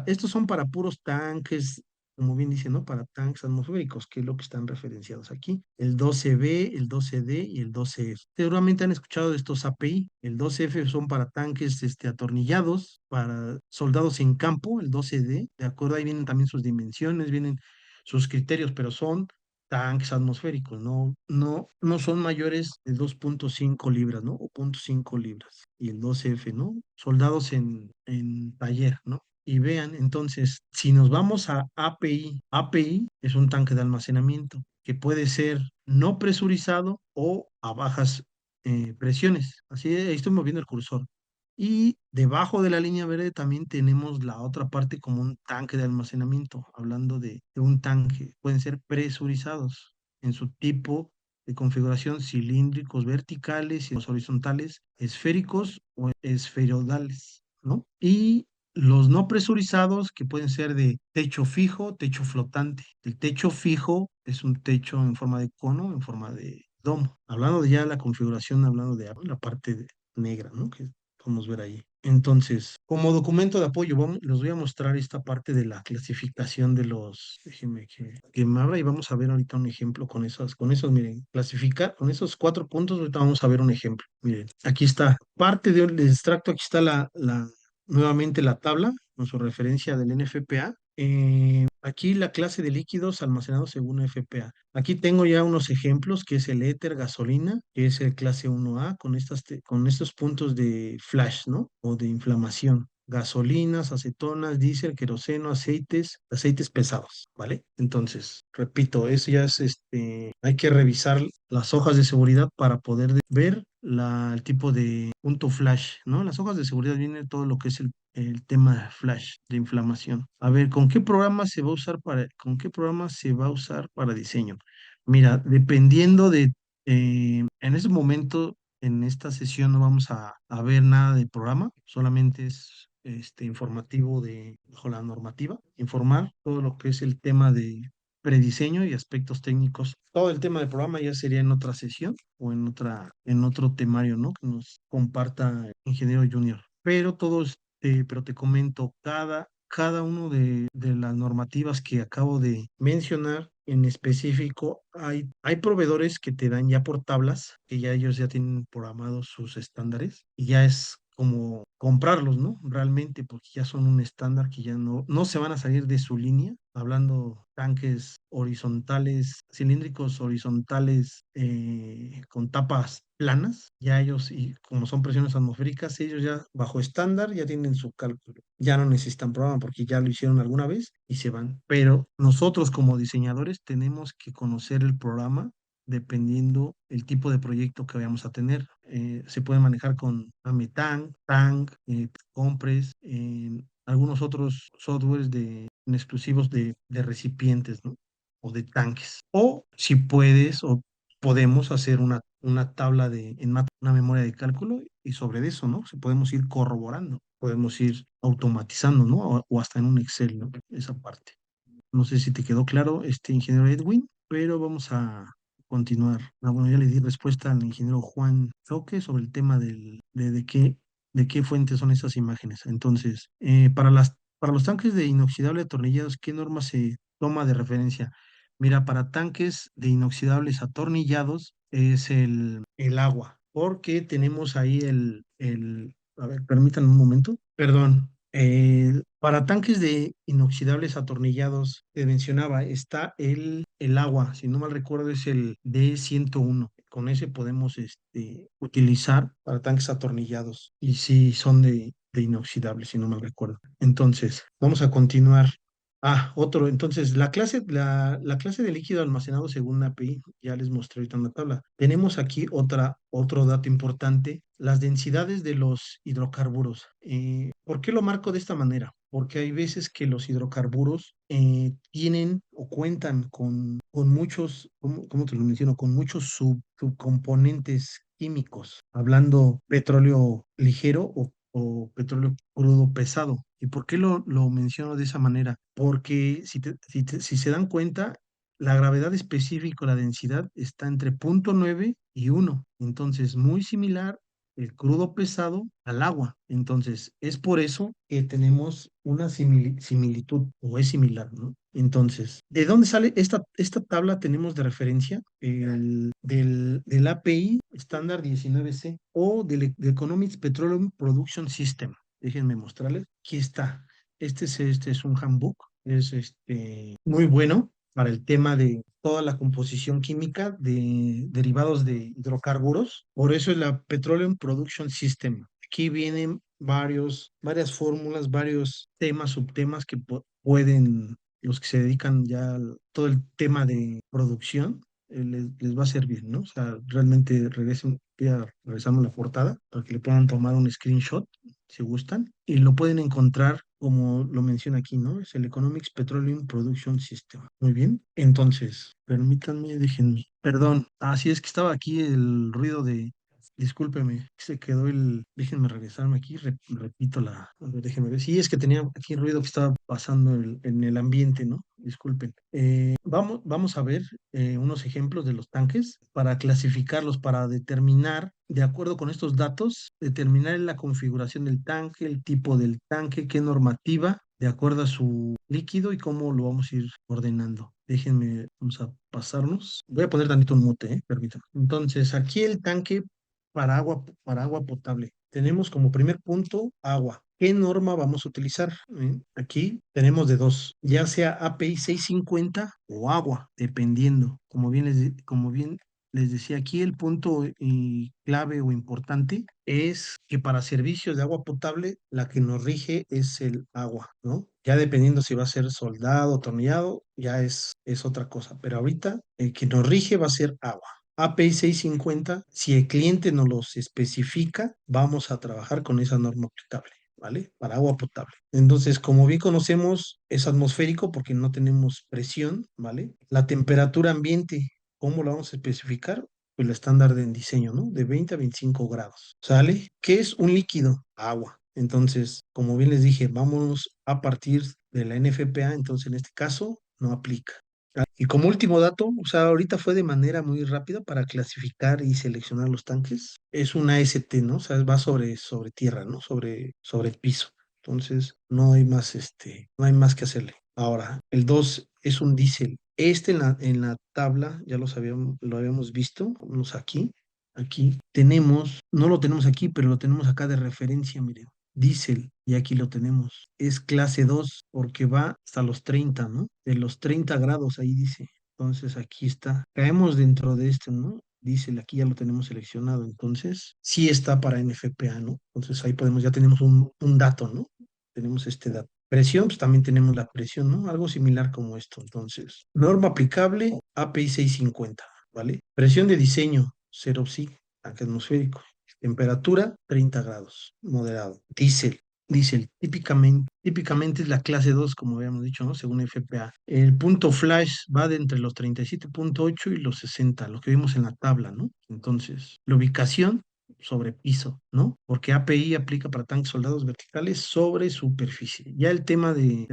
estos son para puros tanques, como bien dice, ¿no? Para tanques atmosféricos, que es lo que están referenciados aquí. El 12B, el 12D y el 12F. Seguramente han escuchado de estos API. El 12F son para tanques atornillados, para soldados en campo. El 12D, de acuerdo, ahí vienen también sus dimensiones, vienen sus criterios, pero son tanques atmosféricos, no son mayores de 2.5 libras, ¿no? O 0.5 libras. Y el 12F, ¿no? Soldados en taller, ¿no? Y vean, entonces, si nos vamos a API es un tanque de almacenamiento que puede ser no presurizado o a bajas presiones. Así, ahí estoy moviendo el cursor. Y debajo de la línea verde también tenemos la otra parte como un tanque de almacenamiento, hablando de un tanque. Pueden ser presurizados en su tipo de configuración, cilíndricos verticales y los horizontales, esféricos o esferoidales, ¿no? Y los no presurizados, que pueden ser de techo fijo, techo flotante. El techo fijo es un techo en forma de cono, en forma de domo. Hablando de ya la configuración, hablando de la parte negra, ¿no? Que podemos ver ahí. Entonces, como documento de apoyo, les voy a mostrar esta parte de la clasificación de déjenme que me abra y vamos a ver ahorita un ejemplo con esos, miren, clasificar, con esos 4 puntos, ahorita vamos a ver un ejemplo. Miren, aquí está, parte del extracto, aquí está nuevamente la tabla con su referencia del NFPA. Aquí la clase de líquidos almacenados según FPA. Aquí tengo ya unos ejemplos, que es el éter, gasolina, que es el clase 1A, con estos puntos de flash, ¿no? O de inflamación. gasolinas, acetonas, diésel, queroseno, aceites pesados, ¿vale? Entonces, repito, eso ya es, hay que revisar las hojas de seguridad para poder ver el tipo de punto flash, ¿no? Las hojas de seguridad viene todo lo que es el tema flash de inflamación. A ver, con qué programa se va a usar para diseño? Mira, dependiendo en ese momento, en esta sesión no vamos a ver nada de programa, solamente es informativo bajo la normativa, informar todo lo que es el tema de prediseño y aspectos técnicos. Todo el tema de programa ya sería en otra sesión o en otro temario, ¿no? Que nos comparta el ingeniero junior. Pero te comento, cada uno de las normativas que acabo de mencionar en específico, hay proveedores que te dan ya por tablas, que ya ellos ya tienen programados sus estándares y ya es como comprarlos, ¿no? Realmente, porque ya son un estándar que ya no se van a salir de su línea, hablando tanques horizontales, cilíndricos horizontales con tapas planas, ya ellos, y como son presiones atmosféricas, ellos ya bajo estándar ya tienen su cálculo, ya no necesitan programa porque ya lo hicieron alguna vez y se van. Pero nosotros como diseñadores tenemos que conocer el programa dependiendo el tipo de proyecto que vayamos a tener. Se puede manejar con Ametank, Tank, Compress, algunos otros softwares en exclusivos de recipientes, ¿no? O de tanques. O si puedes o podemos hacer una tabla una memoria de cálculo y sobre eso, ¿no? Se podemos ir corroborando, podemos ir automatizando, ¿no? O hasta en un Excel, ¿no? Esa parte. No sé si te quedó claro, ingeniero Edwin, pero vamos a continuar. Bueno, ya le di respuesta al ingeniero Juan Roque sobre el tema de qué fuentes son esas imágenes. Entonces, para los tanques de inoxidable atornillados, ¿qué norma se toma de referencia? Mira, para tanques de inoxidables atornillados es el agua, porque tenemos ahí a ver, permítanme un momento. Perdón. Para tanques de inoxidables atornillados, te mencionaba, está el agua, si no mal recuerdo es el D101. Con ese podemos utilizar para tanques atornillados y si son de inoxidable, si no mal recuerdo. Entonces, vamos a continuar. Entonces, la clase de líquido almacenado según API, ya les mostré ahorita en la tabla. Tenemos aquí otro dato importante, las densidades de los hidrocarburos. ¿Por qué lo marco de esta manera? Porque hay veces que los hidrocarburos tienen o cuentan con muchos, ¿cómo te lo menciono? Con muchos subcomponentes químicos, hablando petróleo ligero o petróleo crudo pesado. ¿Y por qué lo menciono de esa manera? Porque si se dan cuenta, la gravedad específica, la densidad, está entre 0,9 y 1. Entonces, muy similar el crudo pesado al agua. Entonces, es por eso que tenemos una similitud o es similar, ¿no? Entonces, ¿de dónde sale esta tabla? Tenemos de referencia del API estándar 19C o del Economics Petroleum Production System. Déjenme mostrarles. Aquí está. Este es un handbook. Es muy bueno para el tema de toda la composición química de derivados de hidrocarburos. Por eso es la Petroleum Production System. Aquí vienen varias fórmulas, varios temas, subtemas que pueden, los que se dedican ya todo el tema de producción, les va a servir, ¿no? O sea, realmente regresamos la portada para que le puedan tomar un screenshot si gustan, y lo pueden encontrar como lo menciona aquí, ¿no? Es el Economics Petroleum Production System. Muy bien. Entonces, permítanme, déjenme. Perdón, así es que estaba aquí el ruido de. Discúlpeme, se quedó Déjenme regresarme aquí, repito a ver, déjenme ver. Sí, es que tenía aquí el ruido que estaba pasando en el ambiente, ¿no? Disculpen. Vamos a ver unos ejemplos de los tanques para clasificarlos, para determinar, de acuerdo con estos datos, determinar la configuración del tanque, el tipo del tanque, qué normativa, de acuerdo a su líquido y cómo lo vamos a ir ordenando. Déjenme, vamos a pasarnos. Voy a poner tantito un mute, permítanme. Entonces, aquí el tanque para agua potable. Tenemos como primer punto agua. ¿Qué norma vamos a utilizar? Aquí tenemos de dos, ya sea API 650 o agua, dependiendo. Como bien les decía aquí el punto clave o importante es que para servicios de agua potable la que nos rige es el agua, ¿no? Ya dependiendo si va a ser soldado o tornillado, ya es otra cosa, pero ahorita el que nos rige va a ser agua. API 650, si el cliente nos los especifica, vamos a trabajar con esa norma aplicable. ¿Vale? Para agua potable. Entonces, como bien conocemos, es atmosférico porque no tenemos presión, ¿vale? La temperatura ambiente, ¿cómo la vamos a especificar? Pues el estándar de diseño, ¿no? De 20 a 25 grados, ¿sale? ¿Qué es un líquido? Agua. Entonces, como bien les dije, vamos a partir de la NFPA, entonces en este caso no aplica. Y como último dato, o sea, ahorita fue de manera muy rápida para clasificar y seleccionar los tanques. Es una ST, ¿no? O sea, va sobre tierra, ¿no? Sobre el piso. Entonces, no hay más, no hay más que hacerle. Ahora, el 2 es un diésel. En la tabla, ya lo habíamos visto, vamos aquí. Aquí tenemos, no lo tenemos aquí, pero lo tenemos acá de referencia, miren. Diésel, y aquí lo tenemos. Es clase 2 porque va hasta los 30, ¿no? De los 30 grados, ahí dice. Entonces aquí está. Caemos dentro de este, ¿no? Diésel, aquí ya lo tenemos seleccionado. Entonces, sí está para NFPA, ¿no? Entonces ahí podemos, ya tenemos un dato, ¿no? Tenemos este dato. Presión, pues también tenemos la presión, ¿no? Algo similar como esto. Entonces, norma aplicable, API 650, ¿vale? Presión de diseño, 0 psi, tanque atmosférico. Temperatura, 30 grados, moderado. Diésel, típicamente es la clase 2 como habíamos dicho, ¿no? Según FPA. El punto flash va de entre los 37,8 y los 60, lo que vimos en la tabla, ¿no? Entonces, la ubicación sobre piso, ¿no? Porque API aplica para tanques soldados verticales sobre superficie. Ya el tema de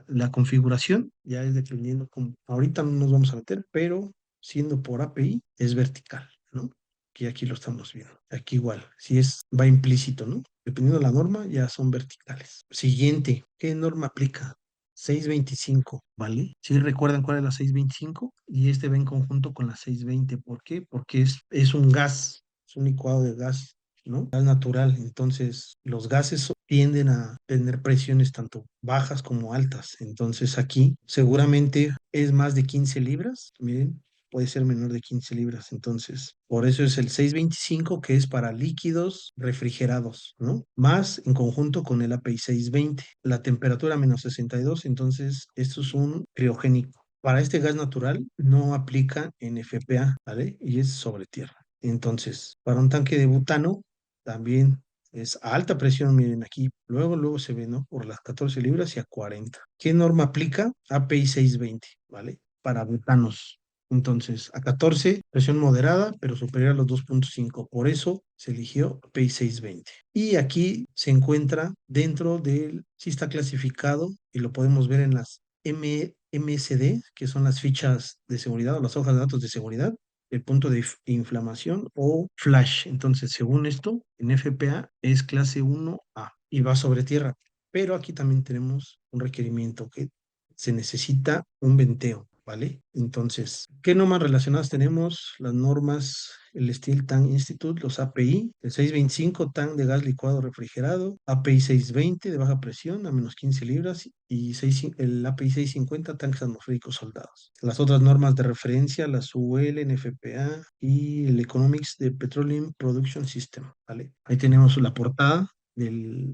la configuración ya es dependiendo cómo. Ahorita no nos vamos a meter, pero siendo por API es vertical, ¿no? Que aquí lo estamos viendo. Aquí igual, si va implícito, ¿no? Dependiendo de la norma, ya son verticales. Siguiente, ¿qué norma aplica? 625, ¿vale? ¿Sí recuerdan cuál es la 625? Y este va en conjunto con la 620. ¿Por qué? Porque es un gas, es un licuado de gas, ¿no? Gas natural. Entonces, los gases tienden a tener presiones tanto bajas como altas. Entonces, aquí seguramente es más de 15 libras. Miren, puede ser menor de 15 libras. Entonces, por eso es el 625 que es para líquidos refrigerados, ¿no? Más en conjunto con el API 620. La temperatura -62, entonces esto es un criogénico. Para este gas natural no aplica NFPA, ¿vale? Y es sobre tierra. Entonces, para un tanque de butano también es a alta presión, miren aquí, luego se ve, ¿no? Por las 14 libras y a 40. ¿Qué norma aplica? API 620, ¿vale? Para butanos. Entonces, a 14, presión moderada, pero superior a los 2,5. Por eso se eligió API 620. Y aquí se encuentra dentro del, sí está clasificado y lo podemos ver en las MSD, que son las fichas de seguridad o las hojas de datos de seguridad, el punto de inflamación o flash. Entonces, según esto, en FPA es clase 1A y va sobre tierra. Pero aquí también tenemos un requerimiento que se necesita un venteo, ¿vale? Entonces, ¿qué normas relacionadas tenemos? Las normas, el Steel Tank Institute, los API, el 625 tank de gas licuado refrigerado, API 620 de baja presión a -15 libras y el API 650 tanques atmosféricos soldados. Las otras normas de referencia, las UL, NFPA y el Economics de Petroleum Production System, ¿vale? Ahí tenemos la portada del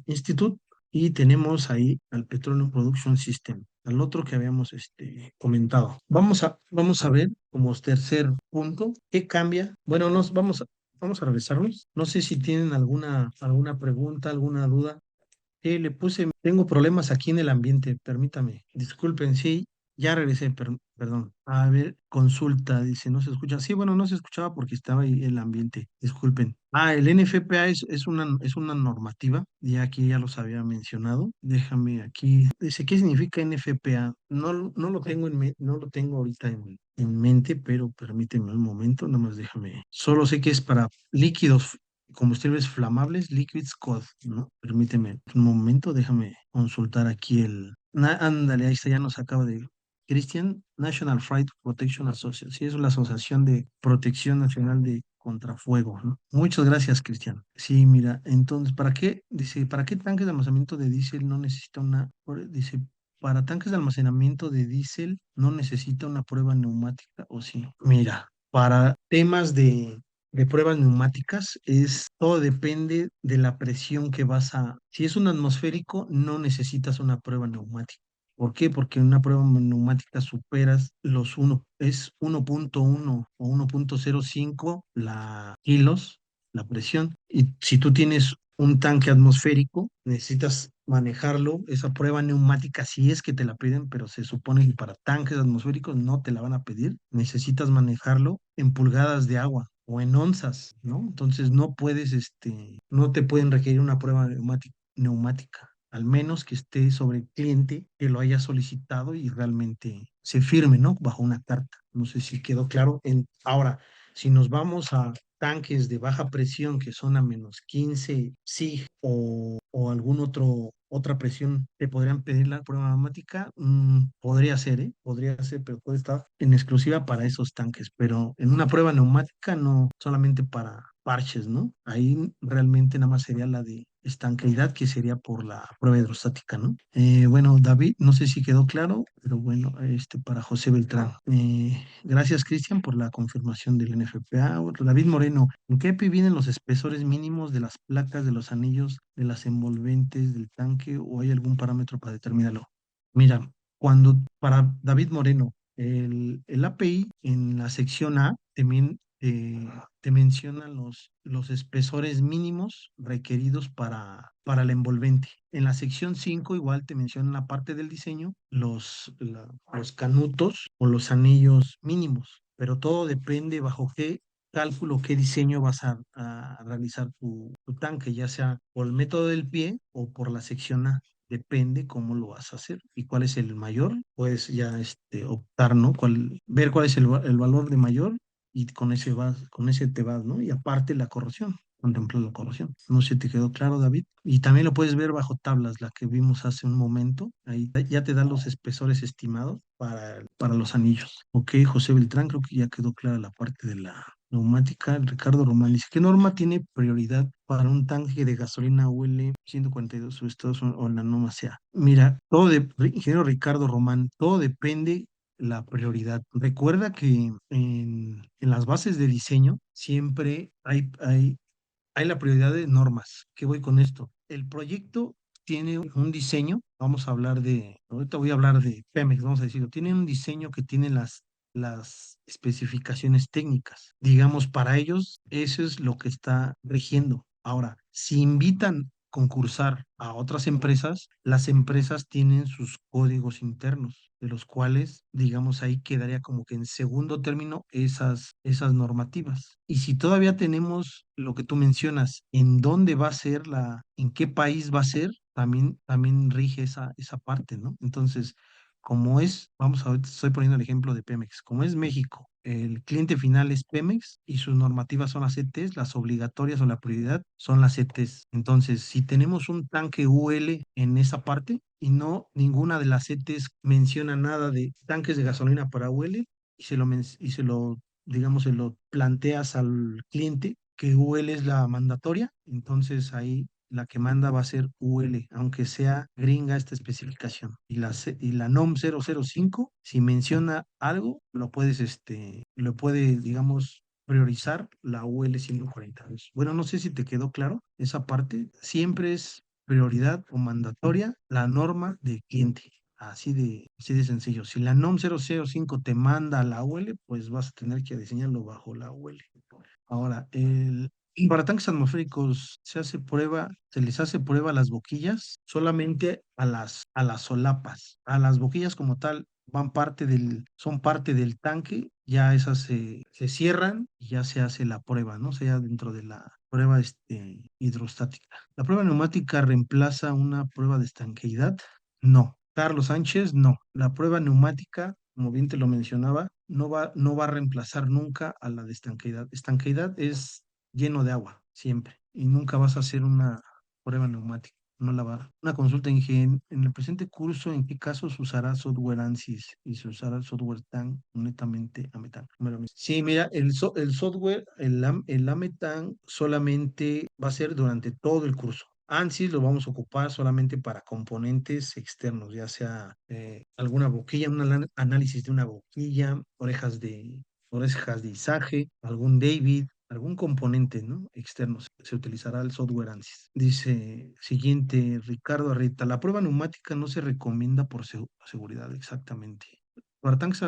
Institute y tenemos ahí al Petroleum Production System, al otro que habíamos comentado. Vamos a ver como tercer punto, ¿qué cambia? Bueno, vamos a revisarlos. No sé si tienen alguna pregunta, alguna duda. Tengo problemas aquí en el ambiente, permítame. Disculpen, sí, ya regresé, perdón. A ver, consulta, dice, no se escucha. Sí, bueno, no se escuchaba porque estaba ahí el ambiente, disculpen. El NFPA es una normativa, y aquí ya los había mencionado. Déjame aquí. Dice, ¿qué significa NFPA? No lo tengo no lo tengo ahorita en mente, pero permíteme un momento, nada más déjame. Solo sé que es para líquidos combustibles flamables, Liquids Code, ¿no? Permíteme un momento, déjame consultar aquí ándale, ahí está, ya nos acaba de... Christian, National Fire Protection Association, sí, es la Asociación de Protección Nacional de Contrafuego, ¿no? Muchas gracias, Cristian. Sí, mira, entonces, ¿para qué? Dice, ¿para qué tanques de almacenamiento de diésel no necesita dice, para tanques de almacenamiento de diésel no necesita una prueba neumática, o sí? Mira. Para temas de pruebas neumáticas, todo depende de la presión que vas a... Si es un atmosférico, no necesitas una prueba neumática. ¿Por qué? Porque en una prueba neumática superas es 1.1 o 1.05 kilos la presión. Y si tú tienes un tanque atmosférico, necesitas manejarlo, esa prueba neumática, si es que te la piden, pero se supone que para tanques atmosféricos no te la van a pedir, necesitas manejarlo en pulgadas de agua o en onzas, ¿no? Entonces no te pueden requerir una prueba neumática, al menos que esté sobre el cliente que lo haya solicitado y realmente se firme, ¿no? Bajo una carta. No sé si quedó claro. Ahora, si nos vamos a tanques de baja presión que son a -15 SIG o algún otra presión, te podrían pedir la prueba neumática. Podría ser, ¿eh? Podría ser, pero puede estar en exclusiva para esos tanques, pero en una prueba neumática no, solamente para parches, ¿no? Ahí realmente nada más sería la de estanqueidad, que sería por la prueba hidrostática, ¿no? Bueno, David, no sé si quedó claro, pero bueno, para José Beltrán. Gracias, Cristian, por la confirmación del NFPA. David Moreno, ¿en qué API vienen los espesores mínimos de las placas, de los anillos, de las envolventes del tanque o hay algún parámetro para determinarlo? Mira, para David Moreno, el API en la sección A también te menciona los espesores mínimos requeridos para el envolvente. En la sección 5 igual te menciona la parte del diseño, los canutos o los anillos mínimos, pero todo depende bajo qué cálculo, qué diseño vas a realizar tu tanque, ya sea por el método del pie o por la sección A. Depende cómo lo vas a hacer y cuál es el mayor, puedes ya optar, ¿no? Ver cuál es el valor de mayor y con ese te vas, ¿no? Y aparte la corrosión, contemplar la corrosión. No sé si te quedó claro, David. Y también lo puedes ver bajo tablas, la que vimos hace un momento. Ahí ya te dan los espesores estimados para los anillos. Ok, José Beltrán, creo que ya quedó clara la parte de la neumática. Ricardo Román dice, ¿qué norma tiene prioridad para un tanque de gasolina UL 142 o Estados Unidos o la norma sea? Mira, ingeniero Ricardo Román, todo depende la prioridad. Recuerda que en las bases de diseño siempre hay la prioridad de normas. ¿Qué voy con esto? El proyecto tiene un diseño, ahorita voy a hablar de Pemex, vamos a decirlo, tiene un diseño que tiene las especificaciones técnicas. Digamos, para ellos, eso es lo que está rigiendo. Ahora, si invitan concursar a otras empresas, las empresas tienen sus códigos internos, de los cuales, digamos, ahí quedaría como que en segundo término esas normativas. Y si todavía tenemos lo que tú mencionas, en dónde va a ser en qué país va a ser, también rige esa parte, ¿no? Entonces, vamos a ver, estoy poniendo el ejemplo de Pemex, como es México, el cliente final es Pemex y sus normativas son las CTs, las obligatorias o la prioridad son las CTs. Entonces, si tenemos un tanque UL en esa parte y no ninguna de las CTs menciona nada de tanques de gasolina para UL digamos, se lo planteas al cliente que UL es la mandatoria, entonces ahí la que manda va a ser UL, aunque sea gringa esta especificación. Y la NOM 005, si menciona algo, lo puede, digamos, priorizar la UL 142. Bueno, no sé si te quedó claro esa parte. Siempre es prioridad o mandatoria la norma de cliente. Así de sencillo. Si la NOM 005 te manda a la UL, pues vas a tener que diseñarlo bajo la UL. Ahora, para tanques atmosféricos se les hace prueba a las boquillas solamente a las solapas. A las boquillas como tal son parte del tanque, ya esas se cierran y ya se hace la prueba, ¿no? Sea dentro de la prueba hidrostática. ¿La prueba neumática reemplaza una prueba de estanqueidad? No. Carlos Sánchez, no. La prueba neumática, como bien te lo mencionaba, no va a reemplazar nunca a la de estanqueidad. Estanqueidad es lleno de agua, siempre. Y nunca vas a hacer una prueba neumática. No la va. Una consulta en el presente curso, ¿en qué casos usará software ANSYS y se usará el software TAN netamente a Metan? Sí, mira, el software, el AMETAN solamente va a ser durante todo el curso. ANSYS lo vamos a ocupar solamente para componentes externos, ya sea alguna boquilla, análisis de una boquilla, orejas jazdizaje, algún David, algún componente, ¿no? Externo. Se utilizará el software ANSYS. Dice, siguiente, Ricardo Arrieta, la prueba neumática no se recomienda por seguridad, exactamente. Para tanques,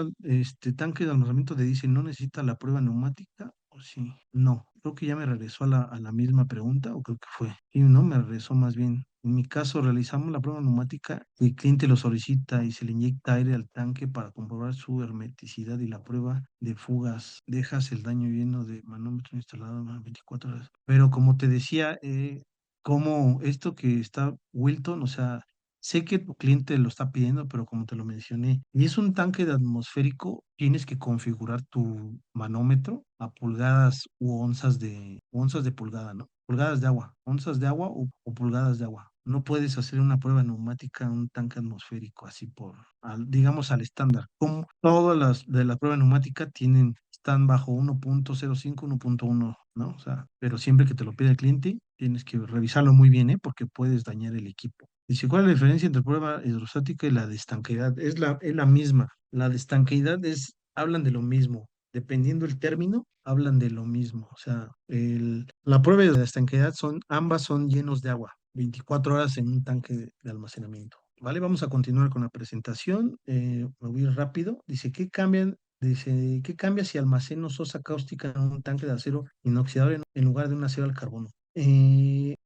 tanque de almacenamiento de diésel, ¿no necesita la prueba neumática? ¿O sí? No, creo que ya me regresó a la misma pregunta, o creo que fue. Y no, me regresó más bien. En mi caso, realizamos la prueba neumática, el cliente lo solicita y se le inyecta aire al tanque para comprobar su hermeticidad y la prueba de fugas. Dejas el daño lleno de manómetro instalado a 24 horas. Pero como te decía, como esto que está Wilton, o sea, sé que tu cliente lo está pidiendo, pero como te lo mencioné, y es un tanque de atmosférico, tienes que configurar tu manómetro a pulgadas u onzas de pulgada, ¿no? Pulgadas de agua, onzas de agua o pulgadas de agua. No puedes hacer una prueba neumática en un tanque atmosférico así digamos, al estándar. Como todas las de la prueba neumática están bajo 1.05, 1.1, ¿no? O sea, pero siempre que te lo pide el cliente, tienes que revisarlo muy bien, ¿eh? Porque puedes dañar el equipo. Dice, ¿cuál es la diferencia entre prueba hidrostática y la de estanqueidad? Es la misma. La de estanqueidad hablan de lo mismo. Dependiendo el término, hablan de lo mismo. O sea, la prueba de la estanqueidad ambas son llenos de agua, 24 horas en un tanque de almacenamiento. Vale, vamos a continuar con la presentación. Me voy a ir rápido. Dice, ¿qué cambia si almaceno sosa cáustica en un tanque de acero inoxidable en lugar de un acero al carbono?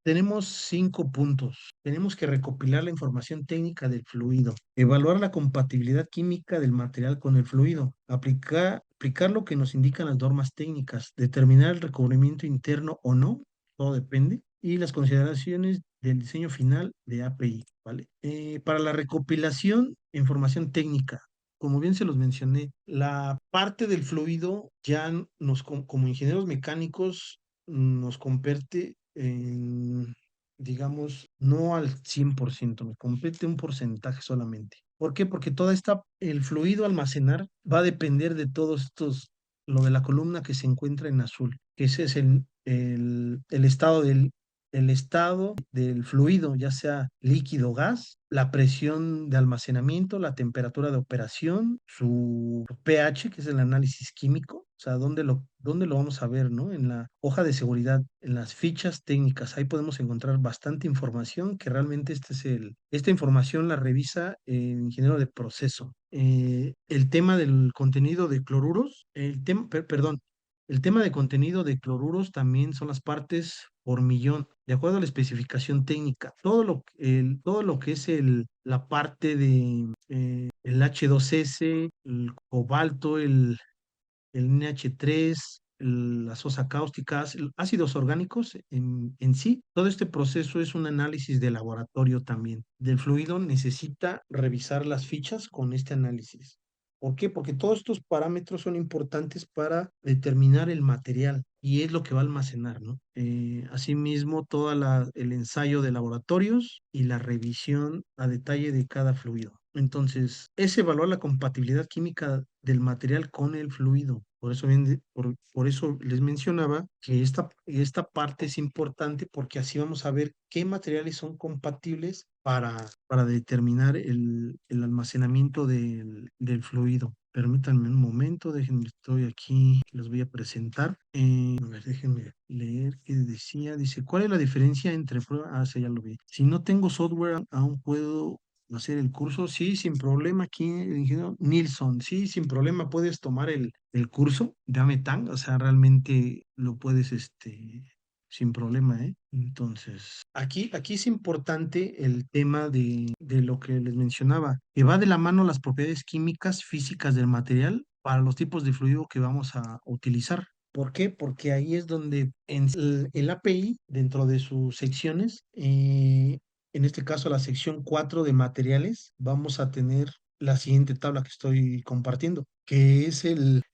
Tenemos 5 puntos. Tenemos que recopilar la información técnica del fluido, evaluar la compatibilidad química del material con el fluido, aplicar lo que nos indican las normas técnicas, determinar el recubrimiento interno o no, todo depende, y las consideraciones del diseño final de API, ¿vale? Para la recopilación, información técnica. Como bien se los mencioné, la parte del fluido ya como ingenieros mecánicos nos compete en, digamos, no al 100%, me compete un porcentaje solamente. ¿Por qué? Porque el fluido a almacenar va a depender de todos lo de la columna que se encuentra en azul, que ese es el estado del fluido, ya sea líquido o gas, la presión de almacenamiento, la temperatura de operación, su pH, que es el análisis químico, o sea, dónde lo vamos a ver, ¿no? En la hoja de seguridad, en las fichas técnicas, ahí podemos encontrar bastante información que realmente esta información la revisa el ingeniero de proceso. El tema del contenido de cloruros, perdón, el tema de contenido de cloruros también son las partes por millón, de acuerdo a la especificación técnica. Todo lo que es la parte de el H2S, el cobalto, el NH3, las sosa cáusticas, ácidos orgánicos en sí. Todo este proceso es un análisis de laboratorio también. Del fluido necesita revisar las fichas con este análisis. ¿Por qué? Porque todos estos parámetros son importantes para determinar el material y es lo que va a almacenar, ¿no? Asimismo, el ensayo de laboratorios y la revisión a detalle de cada fluido. Entonces, es evaluar la compatibilidad química del material con el fluido. Por eso les mencionaba que esta parte es importante porque así vamos a ver qué materiales son compatibles para determinar el almacenamiento del fluido. Permítanme un momento, déjenme, estoy aquí, les voy a presentar. A ver, déjenme leer qué decía. Dice, ¿cuál es la diferencia entre prueba? Ah, sí, ya lo vi. Si no tengo software, aún puedo hacer el curso. Sí, sin problema. Aquí, el ingeniero Nilsson, sí, sin problema puedes tomar el curso de Ametang. O sea, realmente lo puedes, sin problema, ¿eh? Entonces, aquí es importante el tema de lo que les mencionaba, que va de la mano las propiedades químicas, físicas del material para los tipos de fluido que vamos a utilizar. ¿Por qué? Porque ahí es donde el API, dentro de sus secciones, en este caso la sección 4 de materiales, vamos a tener la siguiente tabla que estoy compartiendo, que es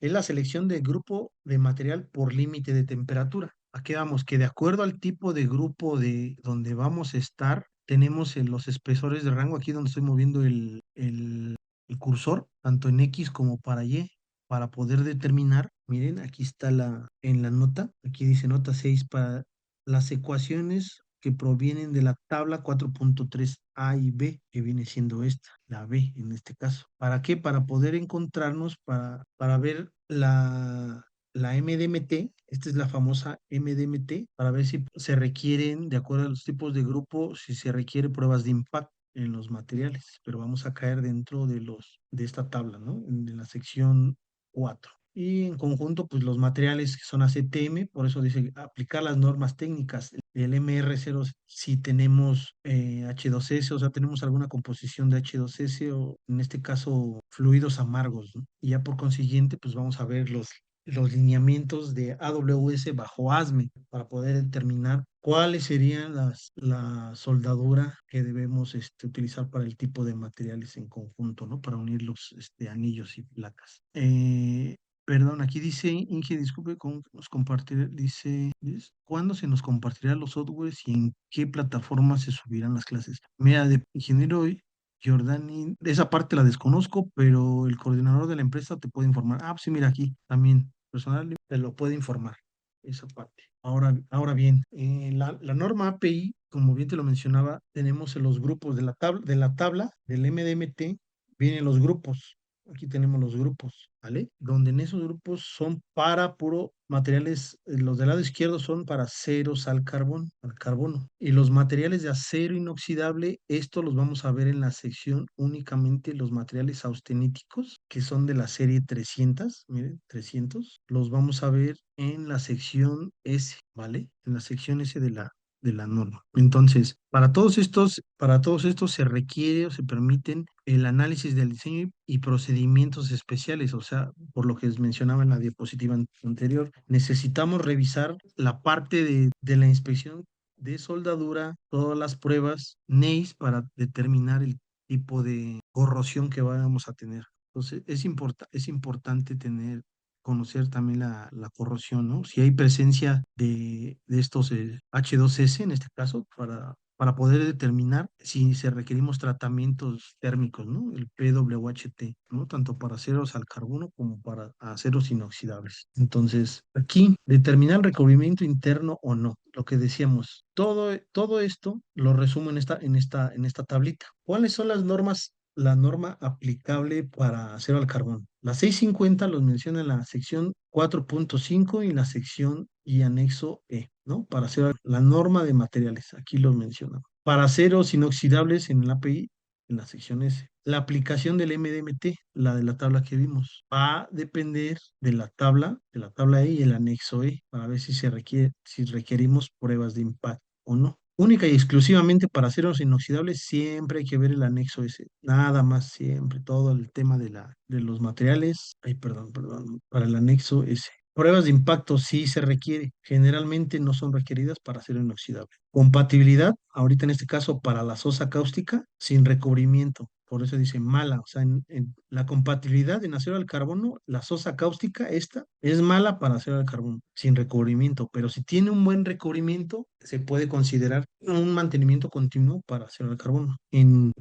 la selección de grupo de material por límite de temperatura. Aquí vamos, que de acuerdo al tipo de grupo de donde vamos a estar, tenemos los espesores de rango, aquí donde estoy moviendo el cursor, tanto en X como para Y, para poder determinar, miren, aquí está en la nota, aquí dice nota 6 para las ecuaciones que provienen de la tabla 4.3 A y B, que viene siendo esta, la B en este caso. ¿Para qué? Para poder encontrarnos, para ver la, la MDMT, esta es la famosa MDMT, para ver si se requieren, de acuerdo a los tipos de grupo, si se requiere pruebas de impacto en los materiales, pero vamos a caer dentro de esta tabla, ¿no? En la sección 4. Y en conjunto, pues los materiales que son ACTM, por eso dice aplicar las normas técnicas. El MR0, si tenemos H2S, o sea, tenemos alguna composición de H2S o en este caso fluidos amargos, ¿no? Y ya por consiguiente, pues vamos a ver los lineamientos de AWS bajo ASME para poder determinar cuáles serían la soldadura que debemos utilizar para el tipo de materiales en conjunto, ¿no? Para unir los anillos y placas. Perdón, aquí dice, Inge, disculpe, ¿cómo nos compartir? Dice, ¿cuándo se nos compartirá los softwares y en qué plataforma se subirán las clases? Mira, de ingeniero Giordani, esa parte la desconozco, pero el coordinador de la empresa te puede informar. Ah, pues sí, mira aquí también, personal te lo puede informar, esa parte. Ahora bien, la norma API, como bien te lo mencionaba, tenemos en los grupos de la tabla del MDMT, vienen los grupos. Aquí tenemos los grupos, ¿vale? Donde en esos grupos son para puro materiales, los del lado izquierdo son para ceros al carbono. Y los materiales de acero inoxidable, esto los vamos a ver en la sección únicamente los materiales austeníticos, que son de la serie 300, miren, 300, los vamos a ver en la sección S, ¿vale? En la sección S de la norma. Entonces, para todos estos se requiere o se permiten el análisis del diseño y procedimientos especiales, o sea, por lo que les mencionaba en la diapositiva anterior, necesitamos revisar la parte de la inspección de soldadura, todas las pruebas NEIS para determinar el tipo de corrosión que vamos a tener. Entonces, es importante conocer también la corrosión, ¿no? Si hay presencia de estos H2S en este caso, para poder determinar si se requerimos tratamientos térmicos, ¿no? El PWHT, ¿no? Tanto para aceros al carbono como para aceros inoxidables. Entonces, aquí, determinar el recubrimiento interno o no. Lo que decíamos, todo esto lo resumo en esta tablita. ¿Cuáles son las normas? La norma aplicable para acero al carbón. La 650 los menciona en la sección 4.5 y en la sección y anexo E, ¿no? Para hacer la norma de materiales, aquí los menciona. Para aceros inoxidables en el API, en la sección S. La aplicación del MDMT, la de la tabla que vimos, va a depender de la tabla E y el anexo E, para ver si requerimos pruebas de impacto o no. Única y exclusivamente para aceros inoxidables, siempre hay que ver el anexo S. Nada más, siempre, todo el tema de los materiales. Ay, perdón, para el anexo S. Pruebas de impacto sí se requiere, generalmente no son requeridas para acero inoxidable. Compatibilidad, ahorita en este caso para la sosa cáustica, sin recubrimiento. Por eso dice mala, o sea, en la compatibilidad en acero al carbono, la sosa cáustica, esta, es mala para acero al carbono, sin recubrimiento, pero si tiene un buen recubrimiento, se puede considerar un mantenimiento continuo para acero al carbono.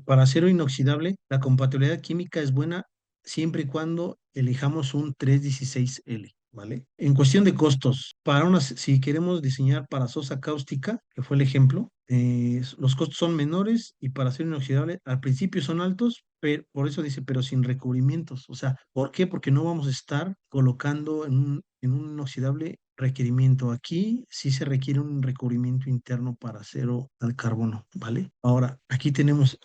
Para acero inoxidable, la compatibilidad química es buena siempre y cuando elijamos un 316L. ¿Vale? En cuestión de costos, si queremos diseñar para sosa cáustica, que fue el ejemplo, los costos son menores y para acero inoxidable al principio son altos, pero por eso dice, pero sin recubrimientos. O sea, ¿por qué? Porque no vamos a estar colocando en un inoxidable requerimiento. Aquí sí se requiere un recubrimiento interno para acero al carbono, ¿vale? Ahora, aquí tenemos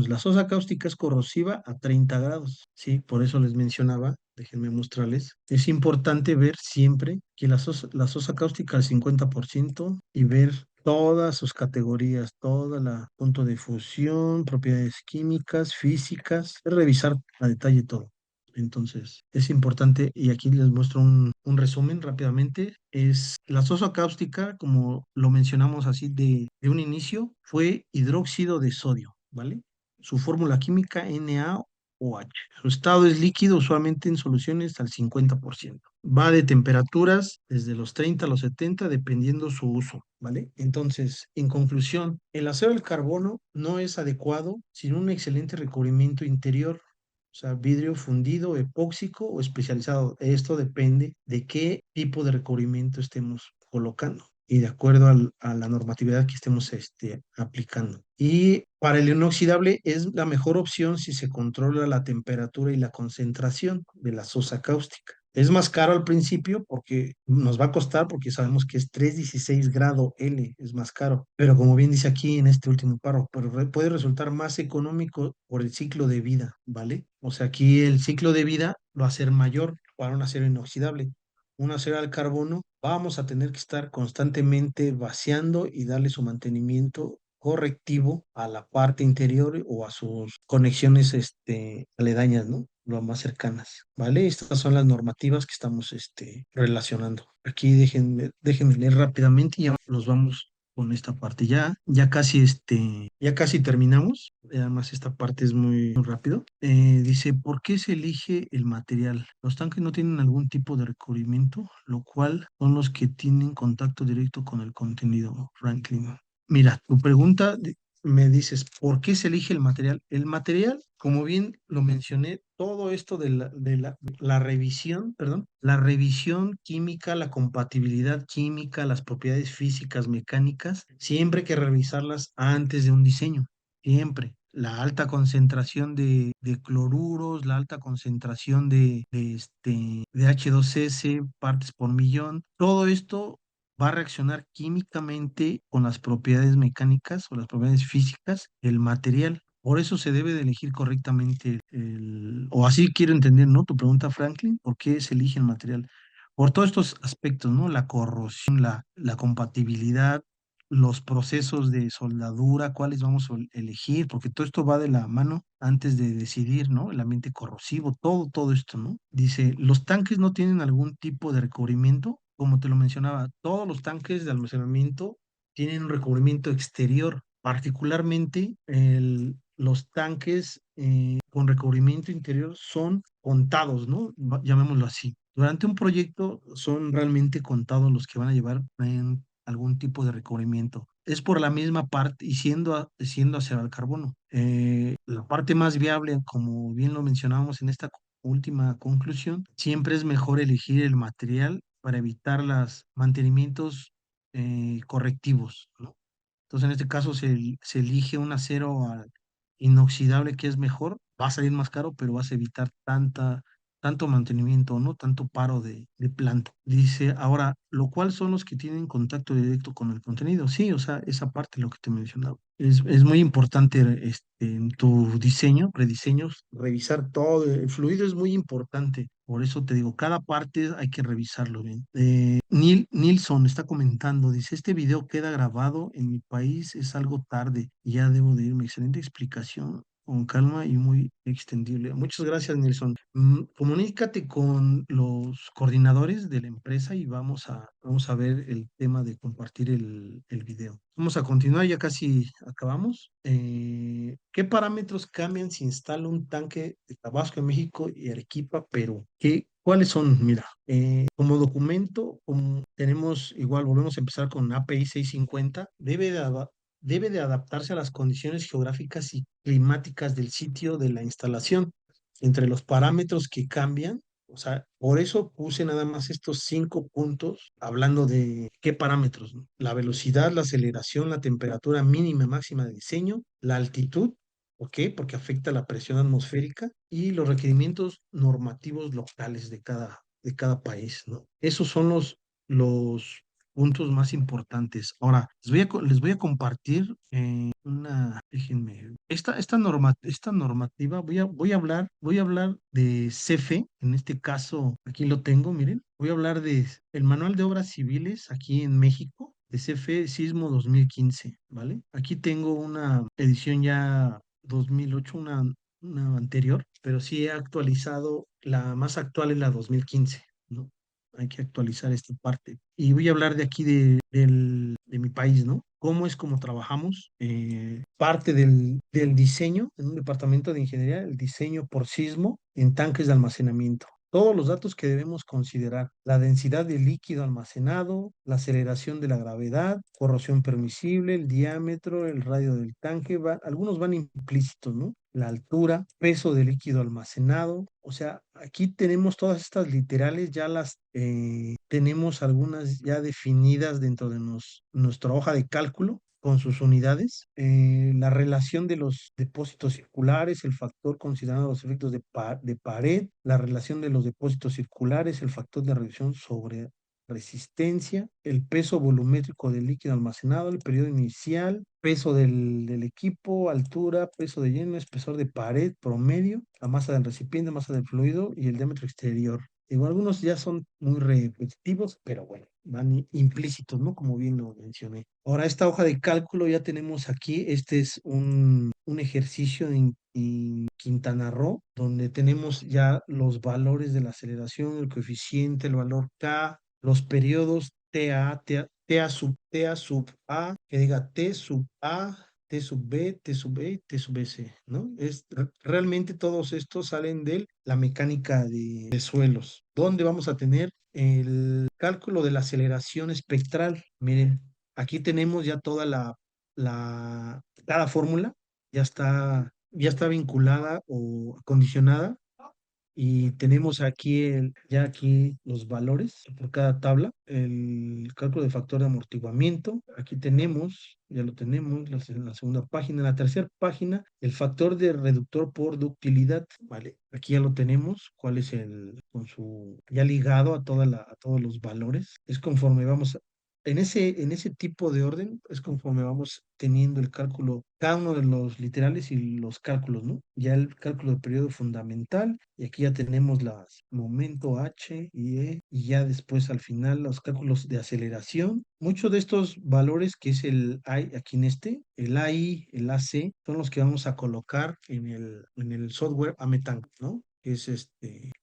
la sosa cáustica es corrosiva a 30 grados, ¿sí? Por eso les mencionaba, déjenme mostrarles, es importante ver siempre que la sosa cáustica al 50% y ver todas sus categorías, toda la punto de fusión, propiedades químicas, físicas, revisar a detalle todo. Entonces, es importante, y aquí les muestro un resumen rápidamente, es la sosa cáustica, como lo mencionamos así de un inicio, fue hidróxido de sodio, ¿vale? Su fórmula química NaOH. Su estado es líquido, usualmente en soluciones al 50%. Va de temperaturas desde los 30 a los 70, dependiendo su uso, ¿vale? Entonces, en conclusión, el acero al carbono no es adecuado sin un excelente recubrimiento interior, o sea, vidrio fundido, epóxico o especializado. Esto depende de qué tipo de recubrimiento estemos colocando y de acuerdo a la normatividad que estemos aplicando. Y para el inoxidable es la mejor opción si se controla la temperatura y la concentración de la sosa cáustica. Es más caro al principio porque nos va a costar, porque sabemos que es 316 grado L, es más caro. Pero como bien dice aquí en este último párrafo, pero puede resultar más económico por el ciclo de vida, ¿vale? O sea, aquí el ciclo de vida lo va a ser mayor para un acero inoxidable. Un acero al carbono, vamos a tener que estar constantemente vaciando y darle su mantenimiento correctivo a la parte interior o a sus conexiones aledañas, ¿no? Lo más cercanas, ¿vale? Estas son las normativas que estamos relacionando. Aquí déjenme leer rápidamente y ya nos vamos con esta parte. Ya casi terminamos. Además, esta parte es muy rápido. Dice, ¿por qué se elige el material? Los tanques no tienen algún tipo de recubrimiento, lo cual son los que tienen contacto directo con el contenido, Franklin. Mira, me dices, ¿por qué se elige el material? El material, como bien lo mencioné, todo esto la revisión, perdón, la revisión química, la compatibilidad química, las propiedades físicas, mecánicas, siempre hay que revisarlas antes de un diseño, siempre. La alta concentración de cloruros, la alta concentración de H2S, partes por millón, todo esto va a reaccionar químicamente con las propiedades mecánicas o las propiedades físicas del material. Por eso se debe de elegir correctamente o así quiero entender, ¿no? Tu pregunta, Franklin, ¿por qué se elige el material? Por todos estos aspectos, ¿no? La corrosión, la compatibilidad, los procesos de soldadura, cuáles vamos a elegir, porque todo esto va de la mano antes de decidir, ¿no? El ambiente corrosivo, todo esto, ¿no? Dice, los tanques no tienen algún tipo de recubrimiento, como te lo mencionaba, todos los tanques de almacenamiento tienen un recubrimiento exterior, particularmente los tanques con recubrimiento interior son contados, ¿no? Llamémoslo así. Durante un proyecto son realmente contados los que van a llevar en algún tipo de recubrimiento. Es por la misma parte y siendo acero al carbono. La parte más viable, como bien lo mencionábamos en esta última conclusión, siempre es mejor elegir el material para evitar los mantenimientos correctivos, ¿no? Entonces, en este caso se elige un acero inoxidable que es mejor, va a salir más caro, pero vas a evitar tanto mantenimiento, ¿no? Tanto paro de planta. Dice, ahora, lo cual son los que tienen contacto directo con el contenido. Sí, o sea, esa parte, lo que te mencionaba. Es muy importante en tu diseño, rediseños, revisar todo. El fluido es muy importante. Por eso te digo, cada parte hay que revisarlo bien. Nilsson está comentando, dice, este video queda grabado en mi país, es algo tarde, ya debo de irme. Excelente explicación, con calma y muy extendible. Muchas gracias, Nilsson. Comunícate con los coordinadores de la empresa y vamos a ver el tema de compartir el video. Vamos a continuar, ya casi acabamos. ¿Qué parámetros cambian si instala un tanque de Tabasco en México y Arequipa, Perú? ¿Cuáles son? Mira, como documento, tenemos igual, volvemos a empezar con API 650, debe de adaptarse a las condiciones geográficas y climáticas del sitio de la instalación. Entre los parámetros que cambian, o sea, por eso puse nada más estos 5 puntos hablando de qué parámetros, ¿no? La velocidad, la aceleración, la temperatura mínima y máxima de diseño, la altitud, ¿ok? Porque afecta la presión atmosférica y los requerimientos normativos locales de cada país, ¿no? Esos son los puntos más importantes. Ahora, les voy a compartir déjenme, esta normativa, voy a hablar de CFE, en este caso, aquí lo tengo, miren, voy a hablar de el Manual de Obras Civiles aquí en México, de CFE Sismo 2015, ¿vale? Aquí tengo una edición ya 2008, una anterior, pero sí he actualizado, la más actual es la 2015, ¿no? Hay que actualizar esta parte. Y voy a hablar de aquí de mi país, ¿no? Cómo es como trabajamos. Parte del diseño, en un departamento de ingeniería, el diseño por sismo en tanques de almacenamiento. Todos los datos que debemos considerar, la densidad de líquido almacenado, la aceleración de la gravedad, corrosión permisible, el diámetro, el radio del tanque, algunos van implícitos, ¿no? La altura, peso de líquido almacenado. O sea, aquí tenemos todas estas literales, ya las tenemos algunas ya definidas dentro de nuestra hoja de cálculo con sus unidades, la relación de los depósitos circulares, el factor considerando los efectos de pared, la relación de los depósitos circulares, el factor de reducción sobre resistencia, el peso volumétrico del líquido almacenado, el periodo inicial, peso del equipo, altura, peso de lleno, espesor de pared promedio, la masa del recipiente, masa del fluido y el diámetro exterior. Digo, algunos ya son muy repetitivos, pero bueno, van implícitos, ¿no? Como bien lo mencioné. Ahora, esta hoja de cálculo ya tenemos aquí, este es un ejercicio en Quintana Roo, donde tenemos ya los valores de la aceleración, el coeficiente, el valor K, los periodos TA sub A, que diga T sub A, T sub B, T sub E, T sub C, ¿no? Realmente todos estos salen de la mecánica de suelos, donde vamos a tener el cálculo de la aceleración espectral. Miren, aquí tenemos ya toda cada fórmula ya está vinculada o condicionada y tenemos aquí ya aquí los valores por cada tabla, el cálculo de factor de amortiguamiento. Aquí tenemos, ya lo tenemos, en la segunda página. En la tercera página, el factor de reductor por ductilidad. Vale, aquí ya lo tenemos. ¿Cuál es con su, ya ligado a a todos los valores? Es conforme vamos en ese tipo de orden es conforme vamos teniendo el cálculo, cada uno de los literales y los cálculos, ¿no? Ya el cálculo de periodo fundamental, y aquí ya tenemos las momento H y E, y ya después al final los cálculos de aceleración. Muchos de estos valores, que es el I, aquí en el AI, el AC, son los que vamos a colocar en el software Ametank, ¿no? Que es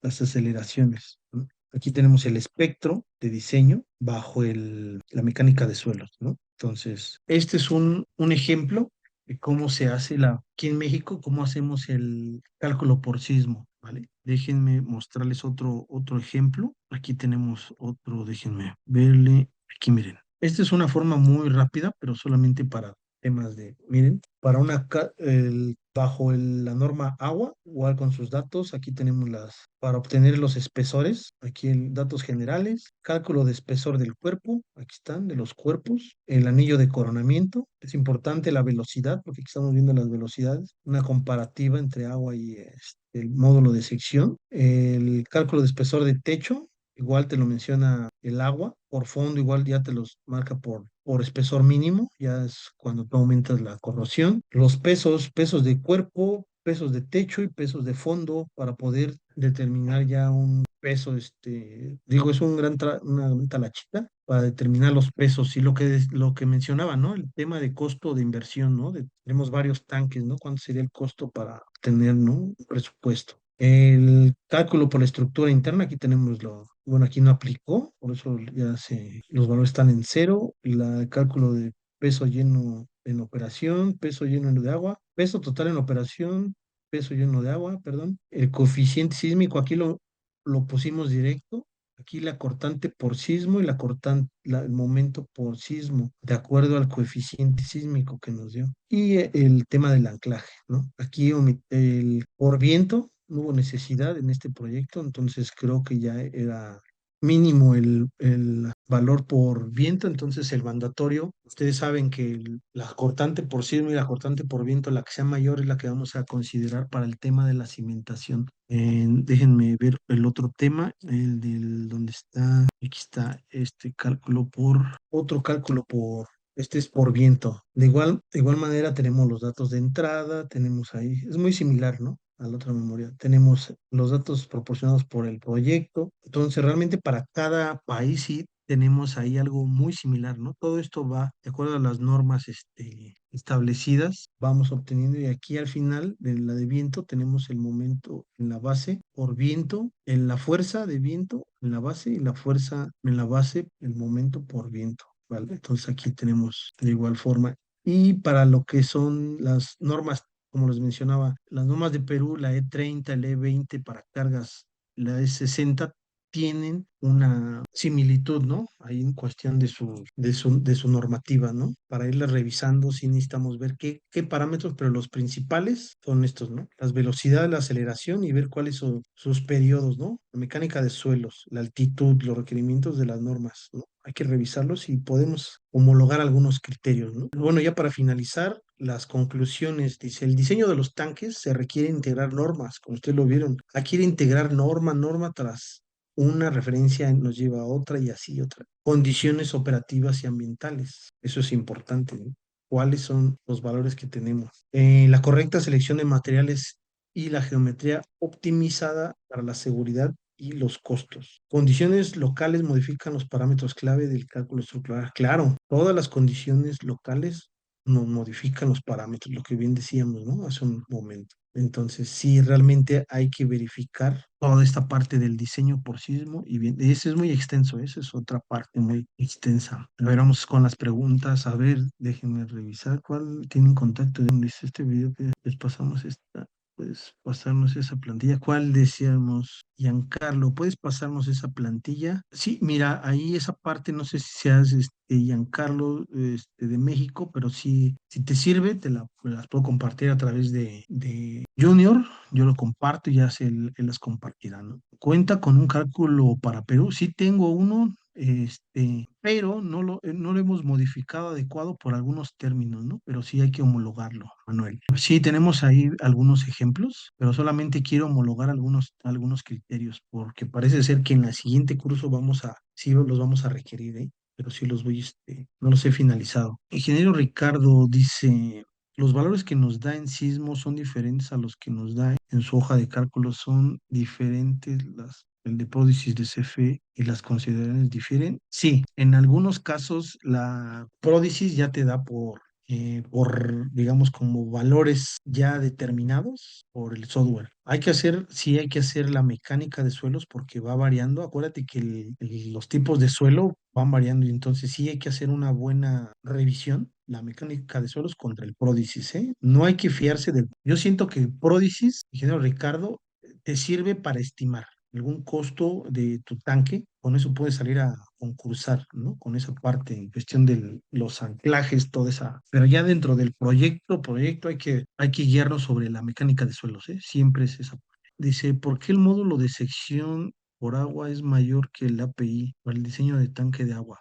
las aceleraciones, ¿no? Aquí tenemos el espectro de diseño bajo la mecánica de suelos, ¿no? Entonces, este es un ejemplo de cómo se hace aquí en México, cómo hacemos el cálculo por sismo, ¿vale? Déjenme mostrarles otro ejemplo. Aquí tenemos otro, déjenme verle. Aquí miren. Esta es una forma muy rápida, pero solamente para temas miren, para bajo la norma agua, igual con sus datos, aquí tenemos para obtener los espesores, aquí en datos generales, cálculo de espesor del cuerpo, aquí están, de los cuerpos, el anillo de coronamiento, es importante la velocidad, porque aquí estamos viendo las velocidades, una comparativa entre agua y el módulo de sección, el cálculo de espesor de techo, igual te lo menciona el agua, por fondo igual ya te los marca por espesor mínimo, ya es cuando tú aumentas la corrosión, los pesos de cuerpo, pesos de techo y pesos de fondo para poder determinar ya un peso, digo, es una gran talachita para determinar los pesos y lo que mencionaba, ¿no? El tema de costo de inversión, ¿no? Tenemos varios tanques, ¿no? ¿Cuánto sería el costo para tener, ¿no? Un presupuesto. El cálculo por la estructura interna, aquí tenemos bueno, aquí no aplicó, por eso los valores están en cero. El cálculo de peso lleno en operación, peso lleno de agua, peso total en operación, peso lleno de agua, perdón. El coeficiente sísmico, aquí lo pusimos directo. Aquí la cortante por sismo y el momento por sismo, de acuerdo al coeficiente sísmico que nos dio. Y el tema del anclaje, ¿no? Aquí el por viento, no hubo necesidad en este proyecto, entonces creo que ya era mínimo el valor por viento, entonces el mandatorio, ustedes saben que la cortante por sismo y la cortante por viento, la que sea mayor es la que vamos a considerar para el tema de la cimentación. Déjenme ver el otro tema, el del donde está, aquí está otro cálculo este es por viento. De igual manera tenemos los datos de entrada, tenemos ahí, es muy similar, ¿no? A la otra memoria. Tenemos los datos proporcionados por el proyecto. Entonces, realmente para cada país sí tenemos ahí algo muy similar, ¿no? Todo esto va de acuerdo a las normas establecidas, vamos obteniendo y aquí al final de la de viento tenemos el momento en la base por viento, en la fuerza de viento en la base y la fuerza en la base, el momento por viento. ¿Vale? Entonces aquí tenemos de igual forma. Y para lo que son las normas, como les mencionaba, las normas de Perú, la E30, la E20 para cargas, la E60, tienen una similitud, ¿no? Ahí en cuestión de su normativa, ¿no? Para irla revisando, sí necesitamos ver qué parámetros, pero los principales son estos, ¿no? Las velocidades, la aceleración y ver cuáles son sus periodos, ¿no? La mecánica de suelos, la altitud, los requerimientos de las normas, ¿no? Hay que revisarlos y podemos homologar algunos criterios, ¿no? Bueno, ya para finalizar, las conclusiones, dice, el diseño de los tanques se requiere integrar normas, como ustedes lo vieron. Aquí quiere integrar norma tras una referencia nos lleva a otra y así otra. Condiciones operativas y ambientales. Eso es importante, ¿no? ¿Cuáles son los valores que tenemos? La correcta selección de materiales y la geometría optimizada para la seguridad y los costos. Condiciones locales modifican los parámetros clave del cálculo estructural. Claro, todas las condiciones locales nos modifican los parámetros, lo que bien decíamos, ¿no? Hace un momento. Entonces, sí, realmente hay que verificar toda esta parte del diseño por sismo y bien, ese es muy extenso, esa es otra parte muy extensa. A ver, vamos con las preguntas. A ver, déjenme revisar cuál tienen contacto. Dice este video que les pasamos esta. Puedes pasarnos esa plantilla. ¿Cuál decíamos? Giancarlo, ¿puedes pasarnos esa plantilla? Sí, mira, ahí esa parte, no sé si seas Giancarlo de México, pero sí, si te sirve, las puedo compartir a través de Junior. Yo lo comparto y ya él las compartirá, ¿no? Cuenta con un cálculo para Perú. Sí tengo uno, pero no lo hemos modificado adecuado por algunos términos, ¿no? Pero sí hay que homologarlo, Manuel. Sí, tenemos ahí algunos ejemplos, pero solamente quiero homologar algunos criterios, porque parece ser que en la siguiente curso sí los vamos a requerir, ¿eh? Pero sí no los he finalizado. Ingeniero Ricardo dice, los valores que nos da en sismo son diferentes a los que nos da en su hoja de cálculo, son diferentes el de pródisis de CFE y las consideraciones difieren. Sí, en algunos casos la pródisis ya te da digamos, como valores ya determinados por el software. Sí hay que hacer la mecánica de suelos porque va variando. Acuérdate que los tipos de suelo van variando y entonces sí hay que hacer una buena revisión, la mecánica de suelos contra el pródisis, ¿eh? No hay que fiarse del. Yo siento que pródisis, ingeniero Ricardo, te sirve para estimar algún costo de tu tanque, con eso puedes salir a concursar, ¿no? Con esa parte en cuestión de los anclajes, toda esa. Pero ya dentro del proyecto hay que guiarnos sobre la mecánica de suelos, ¿eh? Siempre es esa parte. Dice, ¿por qué el módulo de sección por agua es mayor que el API para el diseño de tanque de agua?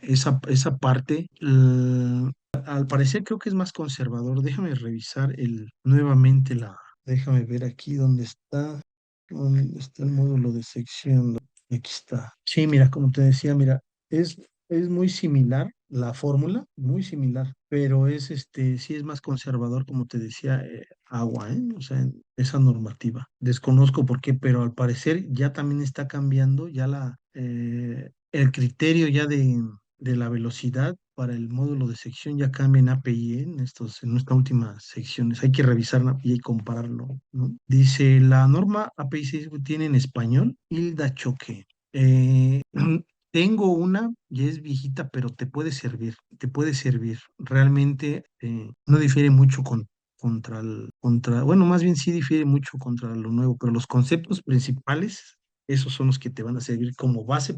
Esa parte, al parecer creo que es más conservador. Déjame revisar nuevamente déjame ver aquí dónde está. ¿Dónde está el módulo de sección? Aquí está. Sí, mira, como te decía, mira, es muy similar la fórmula, muy similar, pero sí es más conservador, como te decía, agua, ¿eh? O sea, en esa normativa. Desconozco por qué, pero al parecer ya también está cambiando ya el criterio ya de la velocidad para el módulo de sección ya cambia en API, ¿eh? En estas últimas secciones. Hay que revisar la API y compararlo, ¿no? Dice, la norma API 6 tiene en español Hilda Choque. Eh, tengo una, ya es viejita, pero te puede servir. Realmente no difiere mucho bueno, más bien sí difiere mucho contra lo nuevo, pero los conceptos principales, esos son los que te van a servir como base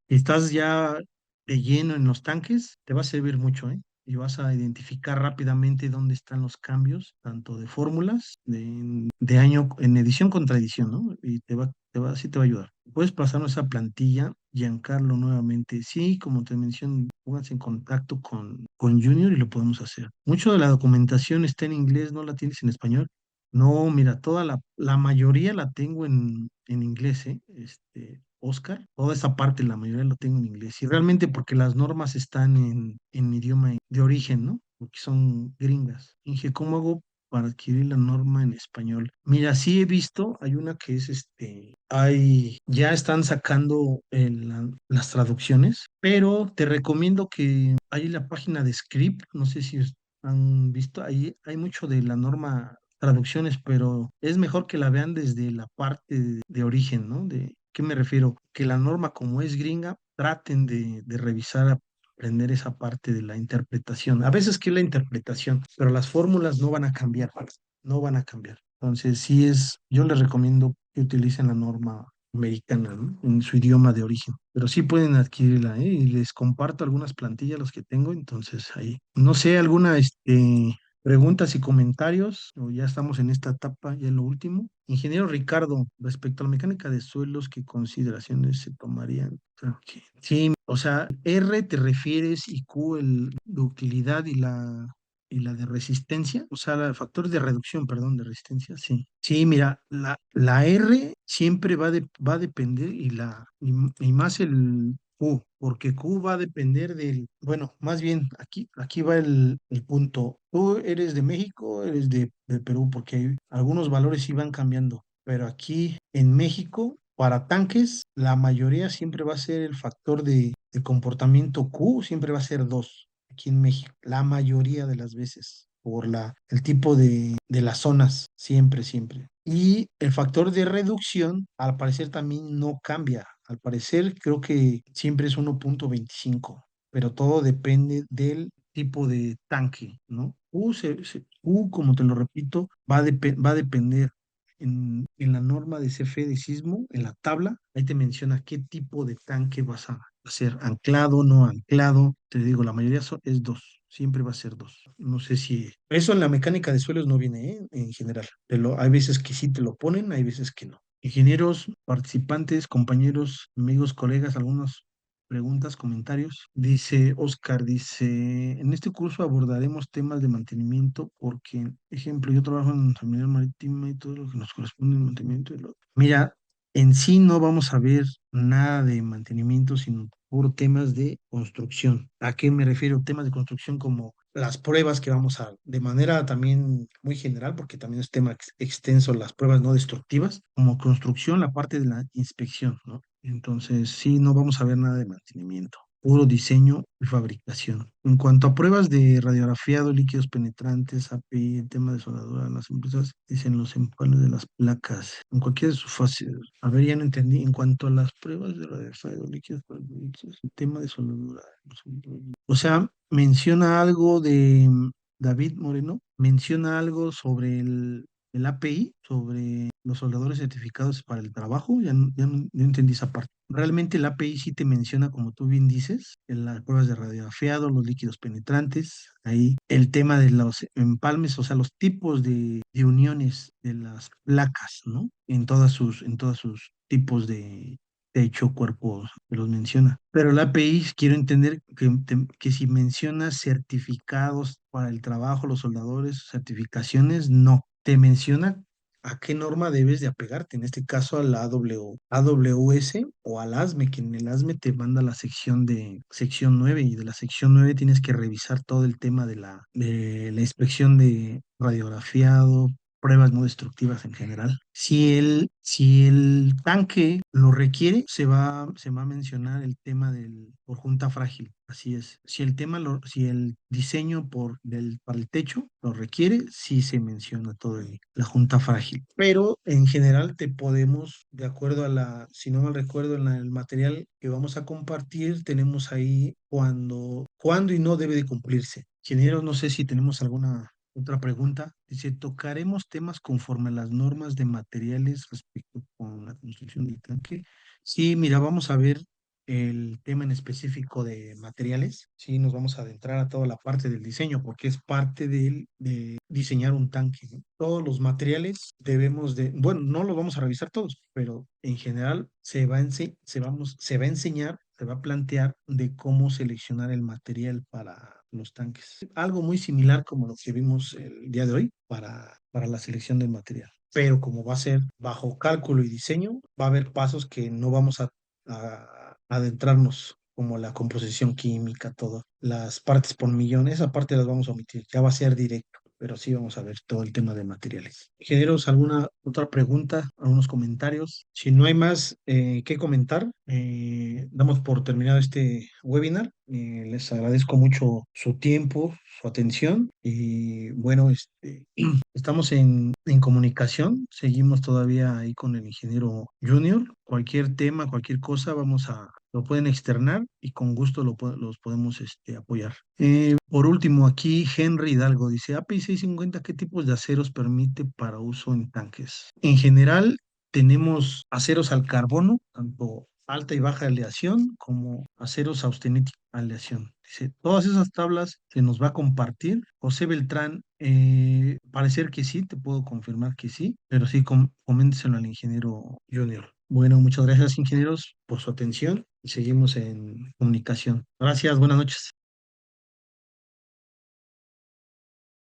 si estás ya de lleno en los tanques, te va a servir mucho, ¿eh? Y vas a identificar rápidamente dónde están los cambios, tanto de fórmulas, de año, en edición contra edición, ¿no? Y sí te va a ayudar. Puedes pasarnos esa plantilla, Giancarlo, nuevamente. Sí, como te menciono, pónganse en contacto con Junior y lo podemos hacer. Mucho de la documentación está en inglés, ¿no la tienes en español? No, mira, toda la mayoría la tengo en inglés, ¿eh? Oscar, toda esa parte, la mayoría lo tengo en inglés. Y realmente porque las normas están en mi idioma de origen, ¿no? Porque son gringas. Dije, ¿cómo hago para adquirir la norma en español? Mira, sí he visto, hay una que es ya están sacando las traducciones, pero te recomiendo que hay la página de Script, no sé si han visto, ahí hay mucho de la norma traducciones, pero es mejor que la vean desde la parte de origen, ¿no? ¿De qué me refiero? Que la norma como es gringa, traten de revisar, aprender esa parte de la interpretación. A veces que es la interpretación, pero las fórmulas no van a cambiar, no van a cambiar. Entonces, yo les recomiendo que utilicen la norma americana, ¿no? En su idioma de origen. Pero sí pueden adquirirla, ¿eh? Y les comparto algunas plantillas los que tengo, entonces ahí. No sé, alguna preguntas y comentarios, o ya estamos en esta etapa, ya en lo último. Ingeniero Ricardo, respecto a la mecánica de suelos, ¿qué consideraciones se tomarían? Ok. Sí, o sea, R te refieres y Q el de utilidad y la de resistencia, o sea, factores de reducción, perdón, de resistencia, sí. Sí, mira, la R siempre va a depender y más el Q, porque Q va a depender del, bueno, más bien aquí va el punto. Tú eres de México, eres de Perú, porque algunos valores sí van cambiando, pero aquí en México, para tanques, la mayoría siempre va a ser el factor de comportamiento Q, siempre va a ser 2 aquí en México, la mayoría de las veces, por el tipo de las zonas, siempre, siempre. Y el factor de reducción, al parecer, también no cambia. Al parecer, creo que siempre es 1.25, pero todo depende del tipo de tanque, ¿no? Como te lo repito, va a depender en la norma de CFE de sismo, en la tabla, ahí te menciona qué tipo de tanque vas a hacer, anclado, no anclado. Te digo, la mayoría es dos, siempre va a ser dos. No sé si eso en la mecánica de suelos no viene, ¿eh? En general. Hay veces que sí te lo ponen, hay veces que no. Ingenieros, participantes, compañeros, amigos, colegas, algunos preguntas, comentarios. Dice Oscar, dice, en este curso abordaremos temas de mantenimiento porque, ejemplo, yo trabajo en familiar marítima y todo lo que nos corresponde al mantenimiento. Mira, en sí no vamos a ver nada de mantenimiento, sino por temas de construcción. ¿A qué me refiero? Temas de construcción como las pruebas que vamos a, de manera también muy general, porque también es tema extenso, las pruebas no destructivas, como construcción, la parte de la inspección, ¿no? Entonces, sí, no vamos a ver nada de mantenimiento, puro diseño y fabricación. En cuanto a pruebas de radiografiado, líquidos penetrantes, API, el tema de soldadura, las empresas dicen los empaques de las placas, en cualquiera de sus fases. A ver, ya no entendí. En cuanto a las pruebas de radiografiado, líquidos penetrantes, el tema de soldadura. O sea, menciona algo de David Moreno, menciona algo sobre el API, sobre los soldadores certificados para el trabajo, ya no entendí esa parte. Realmente el API sí te menciona, como tú bien dices, en las pruebas de radiografiado, los líquidos penetrantes, ahí el tema de los empalmes, o sea, los tipos de uniones de las placas, ¿no? En todos sus tipos de techo, cuerpo, que los menciona. Pero el API, quiero entender que si menciona certificados para el trabajo, los soldadores, certificaciones, no. Te menciona a qué norma debes de apegarte, en este caso a la AWS o al ASME, que en el ASME te manda la sección 9 y de la sección 9 tienes que revisar todo el tema de la inspección de radiografiado, pruebas no destructivas en general. Si el tanque lo requiere, se va a mencionar el tema por junta frágil. Así es. Si el diseño para el techo lo requiere, sí se menciona todo la junta frágil. Pero en general te podemos, de acuerdo si no mal recuerdo, en el material que vamos a compartir, tenemos ahí cuándo y no debe de cumplirse. Ingenieros, no sé si tenemos alguna otra pregunta. Dice, tocaremos temas conforme a las normas de materiales respecto con la construcción del tanque. Sí, mira, vamos a ver el tema en específico de materiales. Sí, nos vamos a adentrar a toda la parte del diseño, porque es parte de diseñar un tanque, ¿no? Todos los materiales bueno, no los vamos a revisar todos, pero en general se va a enseñar, se va a plantear de cómo seleccionar el material para los tanques. Algo muy similar como lo que vimos el día de hoy para la selección del material. Pero como va a ser bajo cálculo y diseño, va a haber pasos que no vamos a adentrarnos, como la composición química, todo, las partes por millón, esa parte las vamos a omitir, ya va a ser directo, pero sí vamos a ver todo el tema de materiales. Ingenieros, ¿alguna otra pregunta, algunos comentarios? Si no hay más que comentar, damos por terminado este webinar. Les agradezco mucho su tiempo, su atención y bueno, estamos en comunicación, seguimos todavía ahí con el ingeniero Junior. Cualquier tema, cualquier cosa, lo pueden externar y con gusto los podemos apoyar. Por último, aquí Henry Hidalgo dice, API 650, ¿qué tipos de aceros permite para uso en tanques? En general, tenemos aceros al carbono, tanto alta y baja aleación como aceros austeníticos aleación. Dice, todas esas tablas se nos va a compartir. José Beltrán, parecer que sí, te puedo confirmar que sí, pero sí, coménteselo al ingeniero Junior. Bueno, muchas gracias, ingenieros, por su atención y seguimos en comunicación. Gracias, buenas noches.